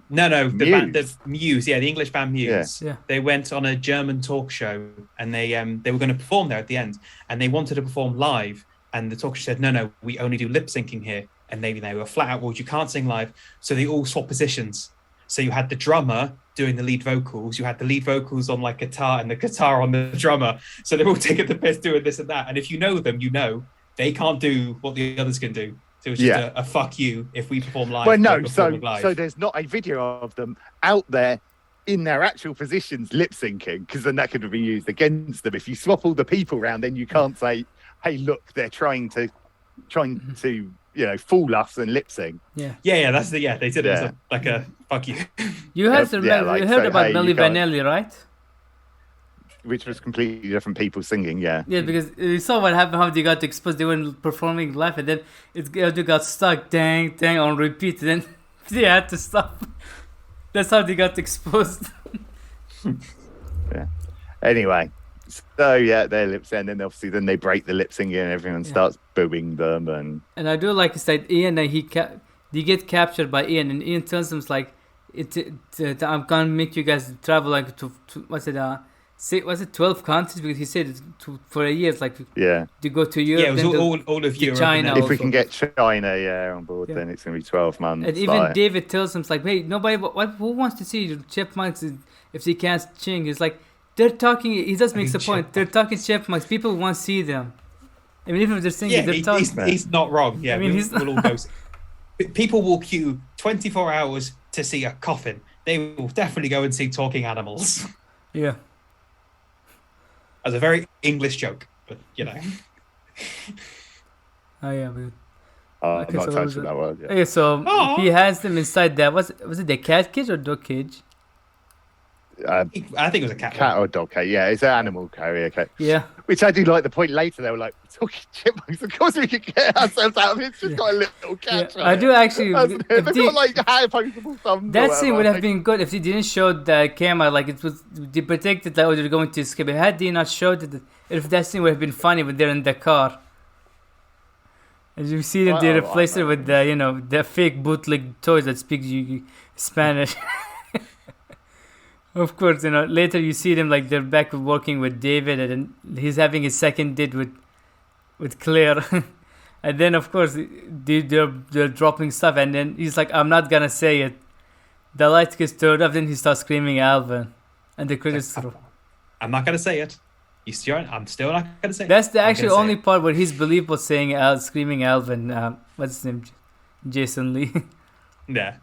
No. Muse. The Muse, the English band Muse. Yeah. They went on a German talk show, and they were going to perform there at the end, and they wanted to perform live, and the talk show said, no, we only do lip syncing here, and they were flat out, well, you can't sing live, so they all swapped positions. So you had the drummer doing the lead vocals, you had the lead vocals on guitar, and the guitar on the drummer. So they're all taking the piss doing this and that, and if you know them, they can't do what the others can do. So it was just a fuck you if we perform live. Well, no, so there's not a video of them out there in their actual positions lip syncing, because then that could have been used against them. If you swap all the people around, then you can't say, "Hey, look, they're trying to fool us and lip sync." Yeah. That's they did it as a fuck you. You heard about Milli Vanilli, right? Which was completely different people singing, Yeah, because you saw what happened, how they got exposed. They were performing live, and then it got stuck, dang, on repeat. And then they had to stop. That's how they got exposed. Yeah. Anyway, so they're lip syncing, and then obviously they break the lip syncing, and everyone starts booing them. And I do like that Ian, they get captured by Ian, and Ian tells them I'm gonna make you guys travel like to what's it 12 countries, because he said it's for a year it's like to go to Europe. Yeah, it was all of Europe. China. If we can get China on board, then it's gonna be 12 months. And even David tells him, it's like, hey, nobody, who wants to see chipmunks if they can't sing? He's like, they're talking. He just makes a point. They're talking chipmunks. People want to see them. I mean, even if they're singing, they're talking. He's not wrong. Yeah, I mean, we'll all go. People will queue 24 hours to see a coffin. They will definitely go and see talking animals. Yeah. As a very English joke, but you know. Oh yeah, but I'm not touching that word yet. Okay, so he has them inside that. Was it the cat cage or dog cage? I think it was a cat. Cat or dog cage, yeah. It's an animal carrier cage. Yeah. Which I do like the point later. They were like, talking chipmunks, of course we could get ourselves out of it. It's just got a little cat. Yeah. I do actually. They've got like opposable thumbs. That scene would have been good if they didn't show the camera. Like it was, they predicted that they were going to escape. Had they not showed it, if that scene would have been funny when they're in the car. As you see them, they replaced it with the fake bootleg toys that speak Spanish. Of course, later you see them like they're back working with David, and he's having his second date with Claire. And then of course they're dropping stuff, and then he's like, I'm not gonna say it. The light gets turned off, then he starts screaming Alvin, and the credits through. I'm not gonna say it. I'm still not gonna say it. That's the actually only part where he's believable saying screaming Alvin. What's his name? Jason Lee. Yeah.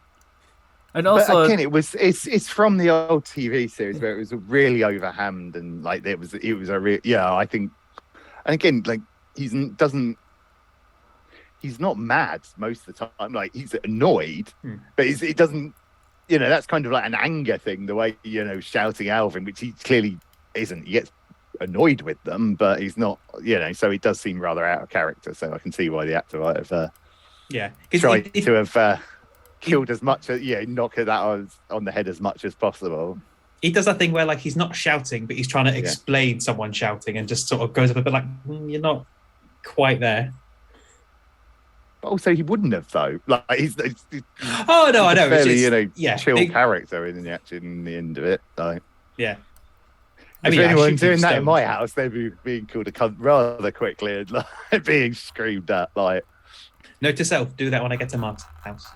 And also, but again, it's from the old TV series where it was really overhammed, and like it was a real I think, and again, like he's not mad most of the time. Like he's annoyed, but he doesn't. That's kind of like an anger thing. The way shouting Alvin, which he clearly isn't. He gets annoyed with them, but he's not. So he does seem rather out of character. So I can see why the actor might have tried to have. Killed as much as knock that on the head as much as possible. He does that thing where like he's not shouting, but he's trying to explain someone shouting, and just sort of goes up a bit like you're not quite there. But also he wouldn't have though. Like he's oh no, I know. Fairly, chill character in the end of it. Like yeah. If anyone doing that in my house, they'd be being called a cunt rather quickly and like being screamed at. Like note to self: do that when I get to Mark's house.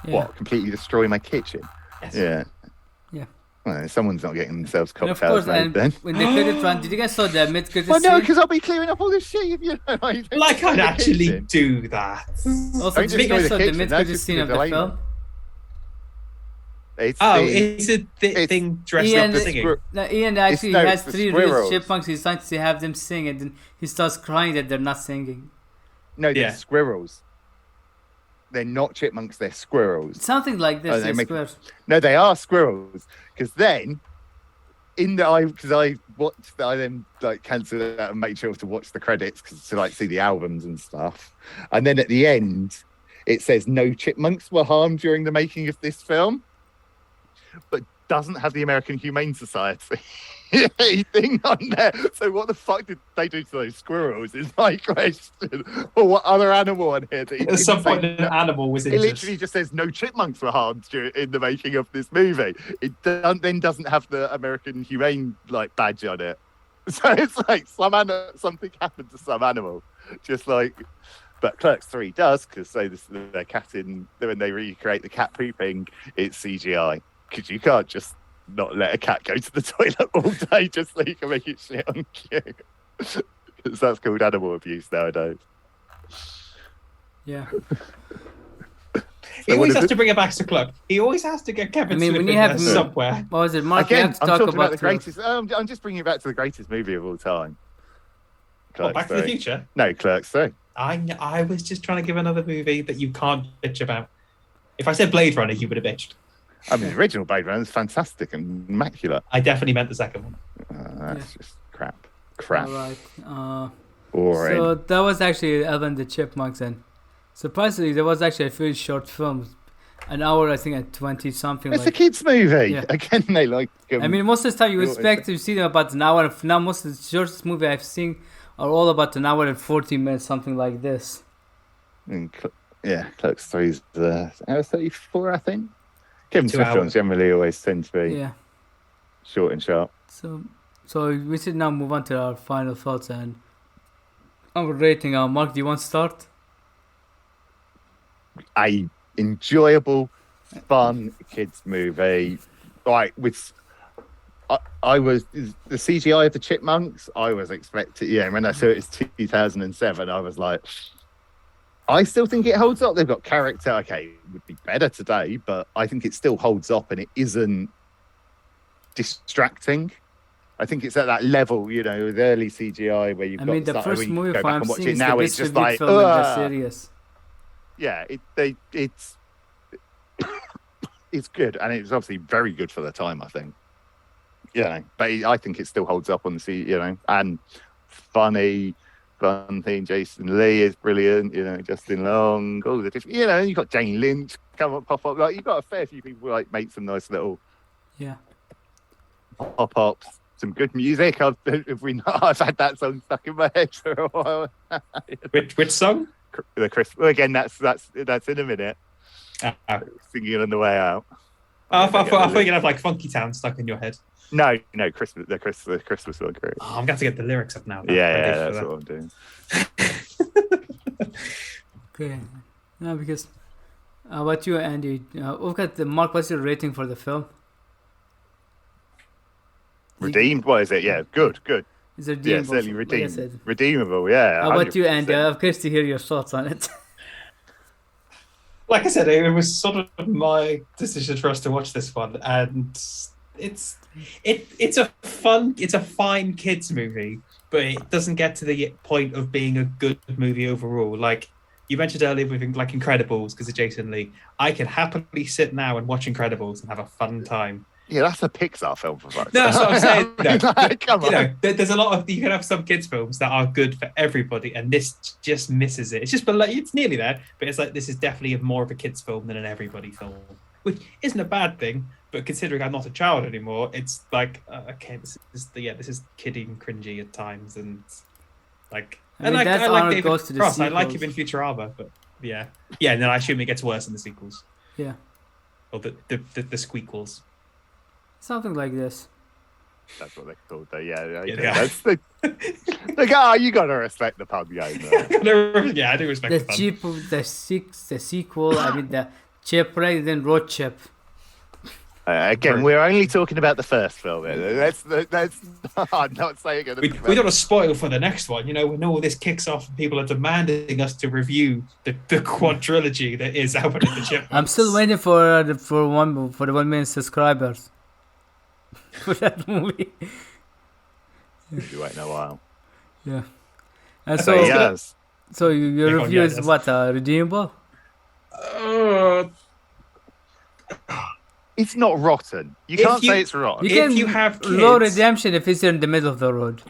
Yeah. What? Completely destroy my kitchen? Yes. Yeah. Well, someone's not getting themselves cocktails and of course, made then. When the credit run, did you guys saw the mid-credit Well, no, scene? because I'll be clearing up all this shit. Like I'd actually do that. Also, did you guys saw the mid-credit scene of the film? It's a thing dressed up as singing. Ian actually has 3 real chipmunks. He's trying to have them sing, and then he starts crying that they're not singing. No, they're squirrels. They're not chipmunks, they're squirrels. Something like this. No, they are squirrels. Because then, I then like cancelled it out and made sure to watch the credits to like see the albums and stuff. And then at the end, it says no chipmunks were harmed during the making of this film, but doesn't have the American Humane Society thing on there. So what the fuck did they do to those squirrels is my question. Or what other animal on here? At some point an animal was injured. It literally just says no chipmunks were harmed in the making of this movie. It then doesn't have the American Humane like badge on it. So it's like something happened to some animal. Just like, but Clerks 3 does, because their cat when they recreate the cat pooping, it's CGI. Because you can't just not let a cat go to the toilet all day just so you can make it shit on cue. Because that's called animal abuse nowadays. Yeah. He always has to bring it back to Club. He always has to get Kevin Smith in there somewhere. What was it? Mark, again, I'm talking about the greatest. I'm just bringing it back to the greatest movie of all time. Back to the Future? No, Clerks 3. I was just trying to give another movie that you can't bitch about. If I said Blade Runner, you would have bitched. I mean, the original Blade Runner is fantastic and immaculate. I definitely meant the second one. That's just crap. All right. Boring. So that was actually Alvin the Chipmunks, and surprisingly, there was actually a very short film, an hour, I think, at 20 something. It's a kids' movie. Yeah. Again, they like. I mean, most of the time you expect to see them about an hour. Now, most of the shortest movie I've seen are all about an hour and 40 minutes, something like this. Yeah, Clerks 3's hour 34, I think. Kevin 2 Smith hours. films generally always tend to be Yeah. short and sharp. So we should now move on to our final thoughts and our rating. Mark, do you want to start? A enjoyable, fun kids movie. Like I was the CGI of the Chipmunks. I was expecting, when I saw it was 2007, I was like, I still think it holds up. They've got character. Okay, it would be better today, but I think it still holds up and it isn't distracting. I think it's at that level, with early CGI where you've got. I mean, the first movie go back and watch it is now, the it's best just review like, film in the series. Yeah, it's it's good, and it's obviously very good for the time, I think. But I think it still holds up on the and fun thing. Jason Lee is brilliant. Justin Long, all the different. You've got Jane Lynch pop up. Like you've got a fair few people like make some nice little pop ups. Some good music. I've had that song stuck in my head for a while. Which song? The Chris. Well, again, that's in a minute. Singing on the way out. I thought you'd have like Funky Town stuck in your head. No, Christmas. The Christmas song. Oh, I'm going to get the lyrics up now. Yeah, that's what I'm doing. Okay. No, because what you, Andy? We've got Mark. What's your rating for the film? Redeemed? What is it? Yeah, good. Is it redeemable? Yeah, certainly redeemed. Redeemable, yeah. How about you, Andy? I'm curious to hear your thoughts on it. Like I said, it was sort of my decision for us to watch this one, and it's a fine kids movie, but it doesn't get to the point of being a good movie overall. Like you mentioned earlier with like Incredibles because of Jason Lee, I can happily sit now and watch Incredibles and have a fun time. Yeah, that's a Pixar film for fuck's No, that's what I'm saying. Come on. There's a lot of you can have some kids films that are good for everybody, and this just misses it. It's just below. It's nearly there, but it's like this is definitely more of a kids film than an everybody film, which isn't a bad thing. But considering I'm not a child anymore, it's like okay, this is kiddie and cringy at times, and like I like David Cross. I like him in Futurama, but yeah. And then I assume it gets worse in the sequels. Yeah, or the squeakles. Something like this. That's what they're called, though. Yeah. That's the you gotta respect the pub game. Yeah, I do respect the pub. The sequel. I mean, the chip rather than road chip. Again, we're only talking about the first film. That's I'm not saying it. We don't want to spoil for the next one. When all this kicks off, and people are demanding us to review the quadrilogy that is Alvin and the Chipmunks. I'm still waiting for the 1 million subscribers. For that movie. You'll be waiting a while. Yeah. And so your review is what? Redeemable? It's not rotten. You can't say it's rotten. You have kids, low redemption if it's in the middle of the road.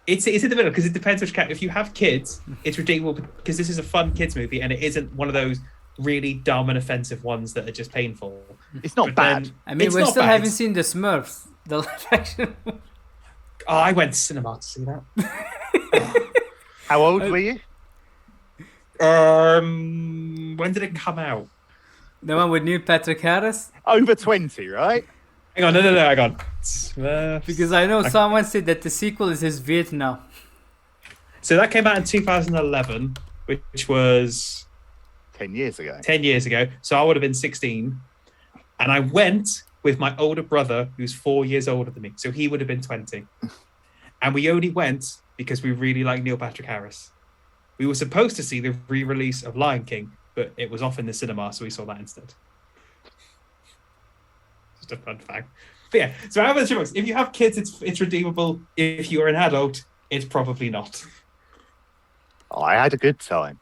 It's in the middle because it depends which cat. If you have kids, it's redeemable because this is a fun kids movie and it isn't one of those really dumb and offensive ones that are just painful. It's not bad. I mean, we still haven't seen the Smurfs, the live action. I went to cinema to see that. How old were you? When did it come out? The one with Neil Patrick Harris? Over 20, right? Hang on, no, hang on. Because I know someone said that the sequel is his Vietnam. So that came out in 2011, which was 10 years ago. 10 years ago. So I would have been 16. And I went with my older brother, who's 4 years older than me. So he would have been 20. And we only went because we really like Neil Patrick Harris. We were supposed to see the re-release of Lion King, but it was off in the cinema, so we saw that instead. Just a fun fact. But yeah, so Alvin and the Chipmunks, if you have kids, it's redeemable. If you're an adult, it's probably not. I had a good time.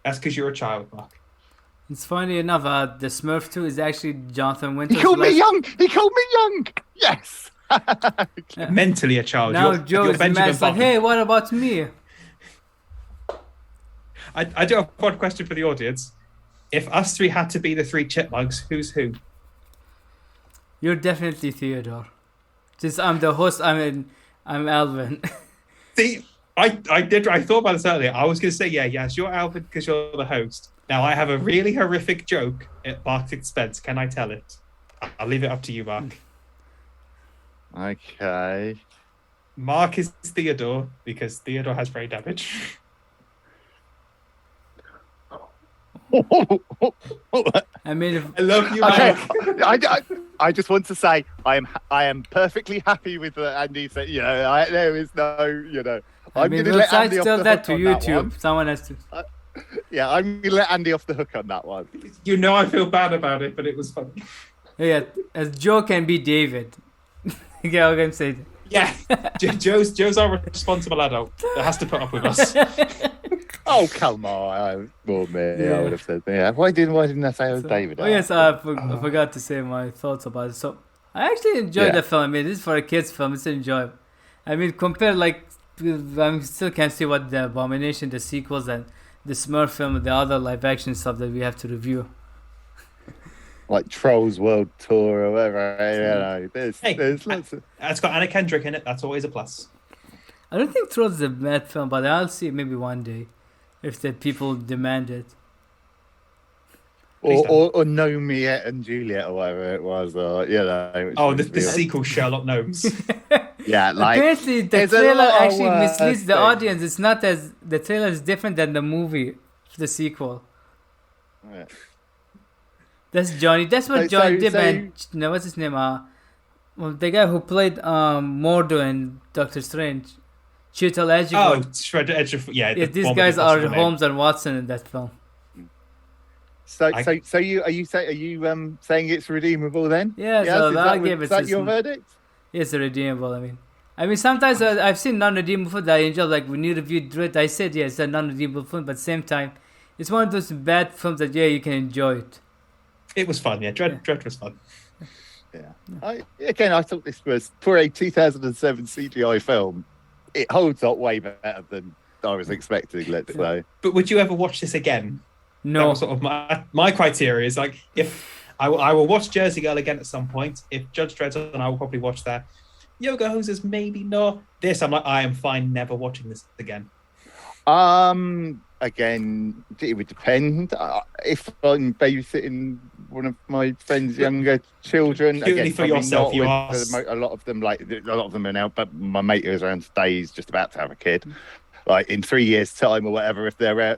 That's because you're a child, Mark. It's funny enough, the Smurf 2 is actually Jonathan Winters. He called me young! Yes! Mentally a child. Now Joe is like, hey, what about me? I do have one question for the audience. If us three had to be the three chipmunks, who's who? You're definitely Theodore. Since I'm the host, I'm Alvin. See, I thought about this earlier. I was going to say, yes, you're Alvin because you're the host. Now, I have a really horrific joke at Mark's expense. Can I tell it? I'll leave it up to you, Mark. Okay. Mark is Theodore because Theodore has brain damage. I mean, I love you, Mark. Okay. I just want to say I am perfectly happy with Andy said. There is no, I mean, we'll try to tell that to YouTube. Someone has to. Yeah, I'm going to let Andy off the hook on that one. I feel bad about it, but it was fun. Yeah, as Joe can be David. Yeah, I'm going to say that. Yeah, Joe's our responsible adult that has to put up with us. Oh, come on. I would have said, yeah. Why didn't I say it was David? Oh, yes, I forgot to say my thoughts about it. So, I actually enjoyed the film. I mean, this is for a kid's film. It's enjoyable. I mean, compared, I still can't see what the Abomination, the sequels, and the Smurf film, the other live-action stuff that we have to review. Like Trolls World Tour or whatever. There's lots of... It's got Anna Kendrick in it. That's always a plus. I don't think Trolls is a bad film, but I'll see it maybe one day if the people demand it. Or Romeo and Juliet or whatever it was. The sequel, Sherlock Gnomes. Yeah, apparently the trailer actually misleads the audience. It's not as... The trailer is different than the movie, the sequel. Yeah. That's Johnny. That's what Johnny did. And what's his name? The guy who played Mordo in Doctor Strange, Chiwetel Ejiofor. Yeah. These guys are Holmes and Watson in that film. So are you saying it's redeemable then? Yeah. So I'll give it. Is that your verdict? It's redeemable. I mean, sometimes I've seen non-redeemable films that I enjoy. Like when you reviewed Dread, I said it's a non-redeemable film, but at the same time, it's one of those bad films that you can enjoy it. It was fun, Dread was fun. Yeah. I thought this was, for a 2007 CGI film, it holds up way better than I was expecting, let's say. But would you ever watch this again? No. That was sort of my criteria is like, if I will watch Jersey Girl again at some point. If Judge Dredd's on, I will probably watch that. Yoga Hosers, maybe not. This, I'm like, I am fine never watching this again. Again, it would depend. If I'm babysitting one of my friend's younger children, purely for yourself, you are. A lot of them are now. But my mate who's around today is just about to have a kid. Like in 3 years' time or whatever, if they're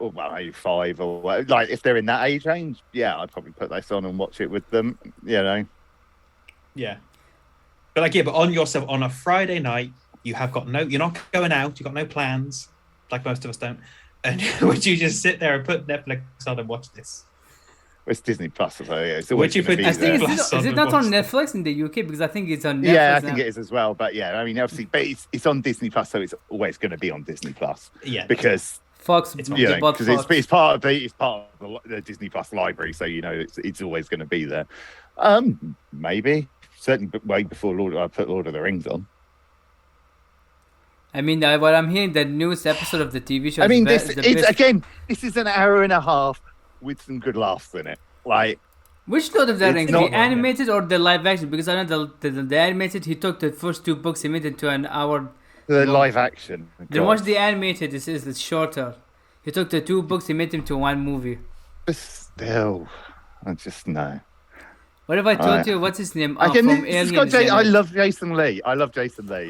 maybe 5 or whatever, like if they're in that age range, yeah, I'd probably put this on and watch it with them. Yeah. But but on yourself on a Friday night, you're not going out, you've got no plans. Like most of us don't. And would you just sit there and put Netflix on and watch this? It's Disney Plus, so yeah. It's would you put I think is it not on Netflix in the UK? Because I think it's on Netflix. Yeah, I think it is as well. But yeah, I mean, obviously, but it's on Disney Plus, so it's always going to be on Disney Plus. Yeah, because Fox, because it's part of the Disney Plus library, so it's always going to be there. Maybe certainly way before I put Lord of the Rings on. I mean, what I'm hearing, the newest episode of the TV show. I mean, this is an hour and a half with some good laughs in it. Like, which Lord of the Rings, the animated or the live action? Because I know the animated, he took the first 2 books, he made it to an hour. The live action. Then watch the animated. It's shorter. He took the 2 books, he made them to 1 movie. But still, I just know. What if I told you what's his name? From Alien. I love Jason Lee.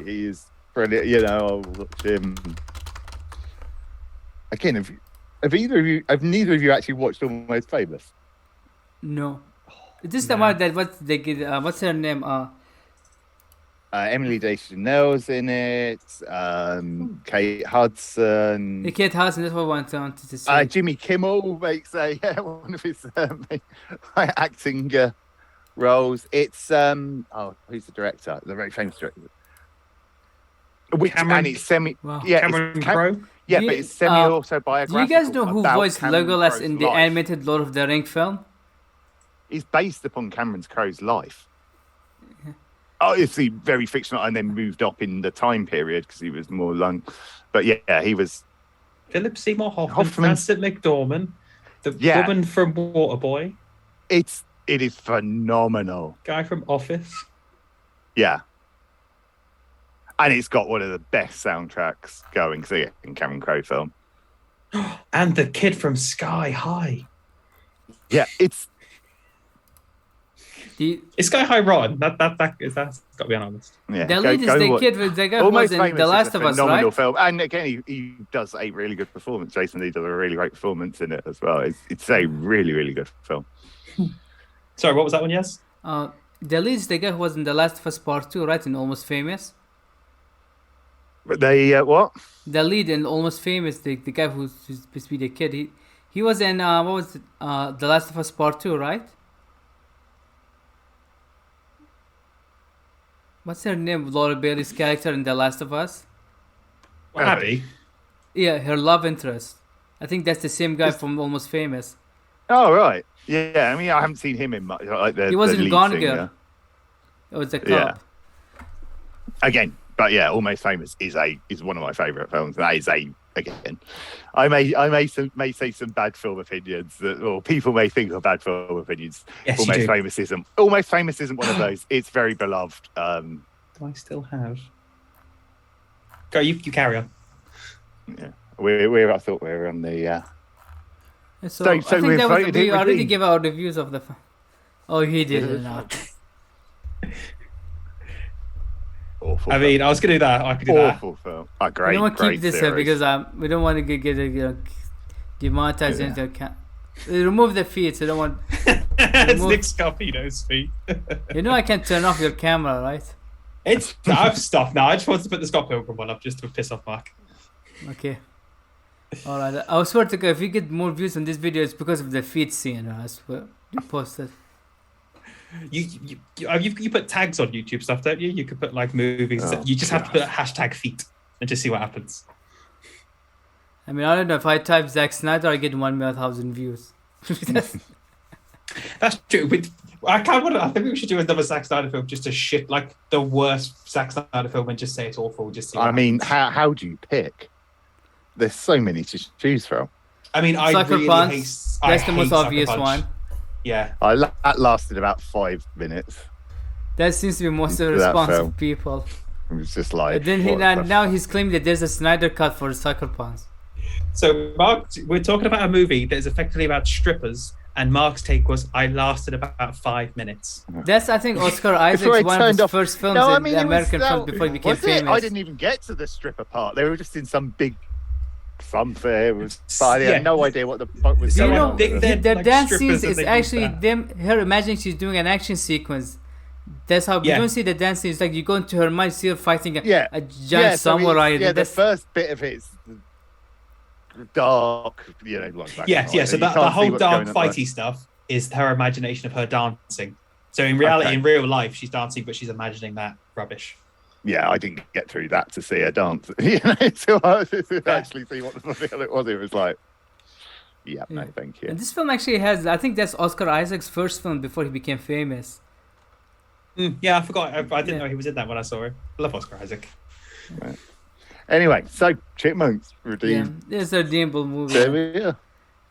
He is brilliant. I'll watch him. Again, have neither of you actually watched Almost Famous? No. Is this the one that what's her name? Emily Deschanel's in it. Kate Hudson. Kate Hudson. That's what I wanted to say. Jimmy Kimmel makes one of his acting roles. It's who's the director? The very famous director. Cameron, and it's semi. Wow. Yeah, Cameron Crowe. Yeah, but it's semi-autobiographical. Do you guys know who voiced Legolas in the animated Lord of the Rings film? It's based upon Cameron Crowe's life. Yeah. Obviously, very fictional, and then moved up in the time period because he was more long. But yeah, he was. Philip Seymour Hoffman, Frances McDormand, the woman from Waterboy. It is phenomenal. Guy from Office. Yeah. And it's got one of the best soundtracks going. So yeah, in Cameron Crowe film. And the kid from Sky High. Yeah, it's Sky High rotten. That's got to be honest. yeah. The lead is the kid with the guy who was in The Last of Us, right? Film. And again, he does a really good performance. Jason Lee does a really great performance in it as well. It's a really, really good film. Sorry, what was that one? Yes. The lead is the guy who was in The Last of Us Part 2, right? In Almost Famous. But they what? The lead in Almost Famous, the guy who's supposed to be the kid. He was in what was it? The Last of Us Part 2, right? What's her name? Laura Bailey's character in The Last of Us? Abby. Yeah, her love interest. I think that's the same guy from Almost Famous. Oh right, yeah. I mean, I haven't seen him in much. Like He was in Gone singer. Girl. It was a cop. Yeah. Again, but yeah, Almost Famous is one of my favourite films. That is again. I may say some bad film opinions or people may think of bad film opinions. Yes, Almost Famous isn't one of those. It's very beloved. Do I still have? Go, you carry on. Yeah, I thought we were on the. So I think that was, we already gave our reviews of the. Oh, he did not. Awful. I mean, I was gonna do that. I could do that. Awful film. Great. We don't want to keep this series. here because we don't want to get demonetized into account. Remove the feed, so don't want. It's Nick Scarpino's feet. I can turn off your camera, right? I've stopped now. I just wanted to put the Scott Pilgrim one up just to piss off Mark. Okay. All right. I swear to God, if you get more views on this video, it's because of the feed scene. I swear. You posted. You put tags on YouTube stuff, don't you? You could put like movies. You just have to put hashtag feet and just see what happens. I mean, I don't know. If I type Zack Snyder, I get 1,000,000 views. That's true. I think we should do another Zack Snyder film just to shit like the worst Zack Snyder film and just say it's awful. Just see. I mean, how do you pick? There's so many to choose from. I mean, Sucker Punch. That's the most obvious one. Yeah. That lasted about 5 minutes. That seems to be most of the response of people. It was just like. And then now he's claiming that there's a Snyder cut for Sucker Punch. So, Mark, we're talking about a movie that is effectively about strippers, and Mark's take was, I lasted about 5 minutes. That's, I think, Oscar Isaac's one of his first films in the American film before he became famous. I didn't even get to the stripper part. They were just in some big funfair. I had no idea what the fuck was going on. The dance scenes is actually her imagining she's doing an action sequence. That's how you don't see the dance scenes. Like you go into her mind, see her fighting a giant samurai. The first bit of it is dark, like so the whole dark fighty stuff is her imagination of her dancing. So in reality, in real life, she's dancing, but she's imagining that rubbish. Yeah, I didn't get through that to see her dance. To actually see what the hell it was. It was like, no, thank you. And this film actually has, I think that's Oscar Isaac's first film before he became famous. Yeah, I forgot. I didn't know he was in that when I saw it. I love Oscar Isaac. Right. Anyway, so Chipmunks redeemed. Yeah, it's a redeemable movie. There we are.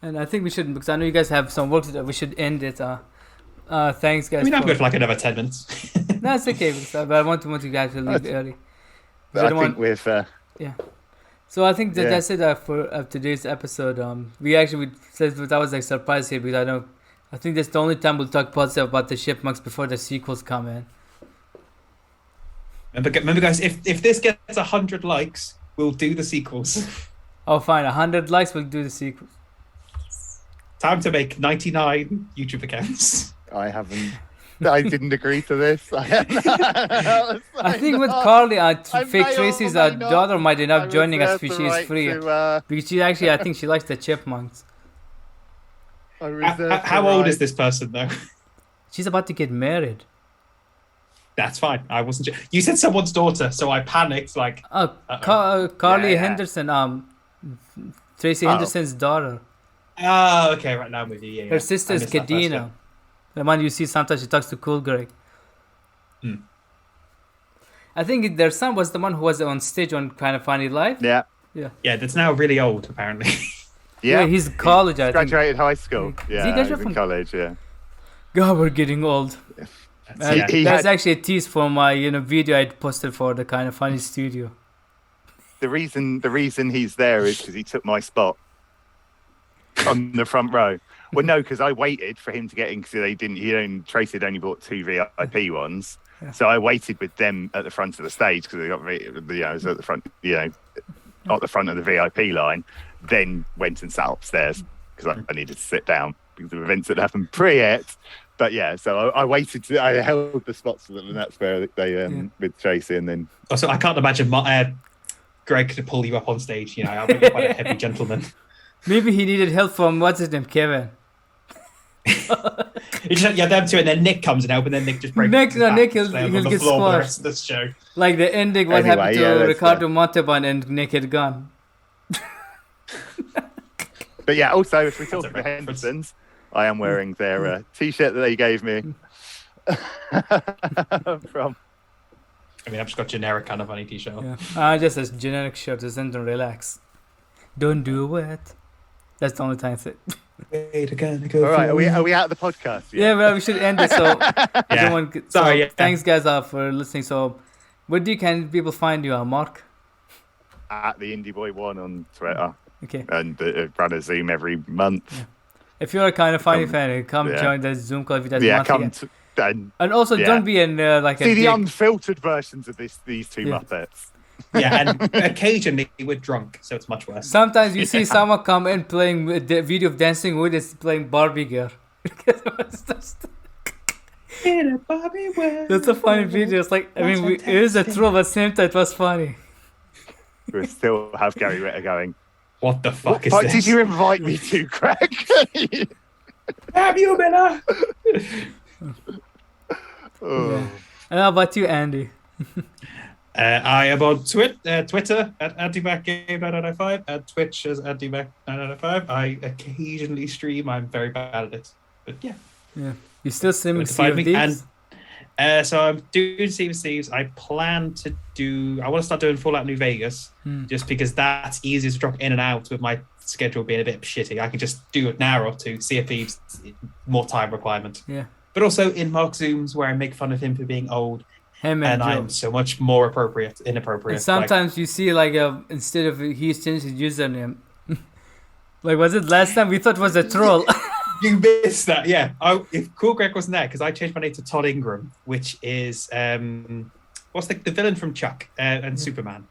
And I think we should, because I know you guys have some work to do, we should end it. Thanks, guys. I mean, I'm good for like another 10 minutes. No, it's okay, but I want you guys to leave early. I think we've... So I think that's it for today's episode. That was like surprise here because I think that's the only time we'll talk positive about the Chipmunks before the sequels come in. Remember, guys, if this gets 100 likes, we'll do the sequels. Oh, fine. 100 likes, we'll do the sequels. Time to make 99 YouTube accounts. I didn't agree to this. I think with Carly, Fake Tracy's daughter might end up joining us if she's free. Because she actually, I think she likes the Chipmunks. How old is this person, though? She's about to get married. That's fine. I wasn't sure. You said someone's daughter, so I panicked. Like, Carly Henderson, Tracy Henderson's daughter. Oh, okay. Right now I'm with you. Her sister is Kadena. The one you see sometimes she talks to Cool Greg. I think their son was the one who was on stage on Kind of Funny Life. Yeah. That's now really old, apparently. Yeah, he's college. I think. Graduated high school. Yeah, he's in college. Yeah. God, we're getting old. That's actually a tease for my video I posted for the Kind of Funny studio. The reason he's there is because he took my spot on the front row. Well, no, because I waited for him to get in because Tracy had only bought 2 VIP ones. Yeah. So I waited with them at the front of the stage because they got, I was at the front, at the front of the VIP line. Then went and sat upstairs because I needed to sit down because of events that happened pre-it. But yeah, so I waited. I held the spots for them, and that's where they with Tracy, and then. Also, I can't imagine Greg to pull you up on stage. I'll be quite a heavy gentleman. Maybe he needed help from what's his name, Kevin. Them two, and then Nick comes and help, and then Nick just breaks. Nick he'll get squashed. This show, like the ending, what happened to Ricardo Montalban and Nick had gone. But yeah, also if we talk about Henderson's, I am wearing their T-shirt that they gave me from. I've just got generic kind of funny T-shirt. Yeah, just a generic shirt. Just don't relax. Don't do it. That's the only time I say. Wait, again, go. All right, are we out of the podcast? Yeah, well, we should end it. So, Sorry. Thanks, guys, for listening. So, where can people find you, Mark? At the Indie Boy 1 on Twitter. Okay. And run a Zoom every month. Yeah. If you're a kind of funny fan, come join the Zoom call if you guys want to. And also, don't be in see the unfiltered versions of these two Muppets. Yeah, and occasionally we're drunk, so it's much worse. Sometimes you see someone come in playing the video of Dancing with is playing Barbie girl. In a Barbie world. That's a funny video. It's like, it is a troll, but same time it was funny. We still have Gary Ritter going. What the fuck is what this? Did you invite me to, Craig? Have you, Miller? And how about you, Andy? I am on Twitter at AndyMacGame995, and Twitch as AndyMac995. I occasionally stream. I'm very bad at it, but yeah. You still streaming Sea of Thieves? So I'm doing Sea of Thieves. I plan to I want to start doing Fallout New Vegas, just because that's easier to drop in and out with my schedule being a bit shitty. I can just do an hour or two. Sea of Thieves, more time requirement. Yeah. But also in Mark Zooms, where I make fun of him for being old. And I'm so much more inappropriate. And sometimes you see instead of he's changed his username. Was it last time we thought it was a troll? You missed that, yeah. If Cool Greg wasn't there, because I changed my name to Todd Ingram, which is what's the villain from Chuck and Superman?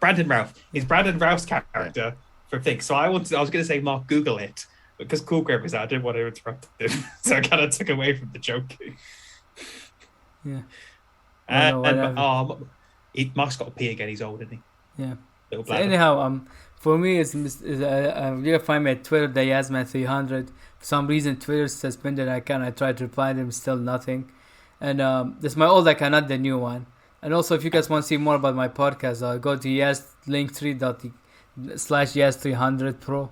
Brandon Routh. He's Brandon Routh's character from Things. So I was going to say Mark Google it, but because Cool Greg was there, I didn't want to interrupt him, so I kind of took away from the joke. Yeah. Mark's got to pee again. He's old, isn't he? Yeah. So anyhow, for me, you can find me at Twitter, MrYazMan300. For some reason, Twitter suspended. I tried to reply to them, still nothing. And this is my old account, not the new one. And also, if you guys want to see more about my podcast, go to Yaz300Pro.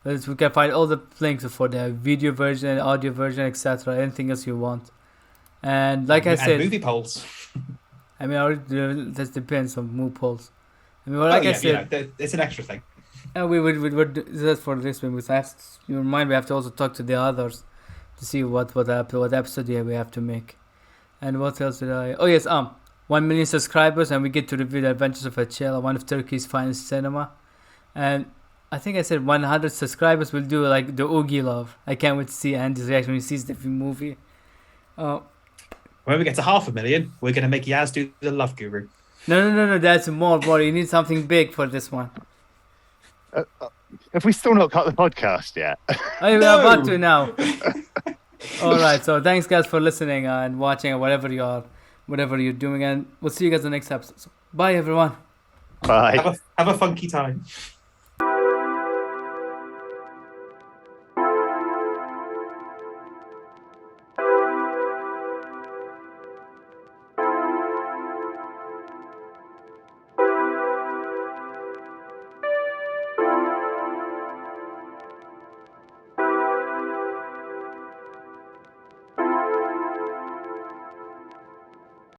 We can find all the links for the video version, audio version, etc. Anything else you want. And like I said, movie polls. That depends on movie polls. I said, it's an extra thing. And we would that's for this one. We have to also talk to the others to see what episode we have to make. And what else did I? Oh yes, 1 million subscribers, and we get to review the Adventures of Achela, one of Turkey's finest cinema. And I think I said 100 subscribers will do like the Oogie Love. I can't wait to see Andy's reaction when he sees the movie. When we get to 500,000, we're going to make Yaz do the Love Guru. No, that's more. You need something big for this one. Have we still not got the podcast yet? We're about to now. All right, so thanks guys for listening and watching, or whatever you're doing, and we'll see you guys in the next episode. So, bye everyone. Bye. Have a funky time.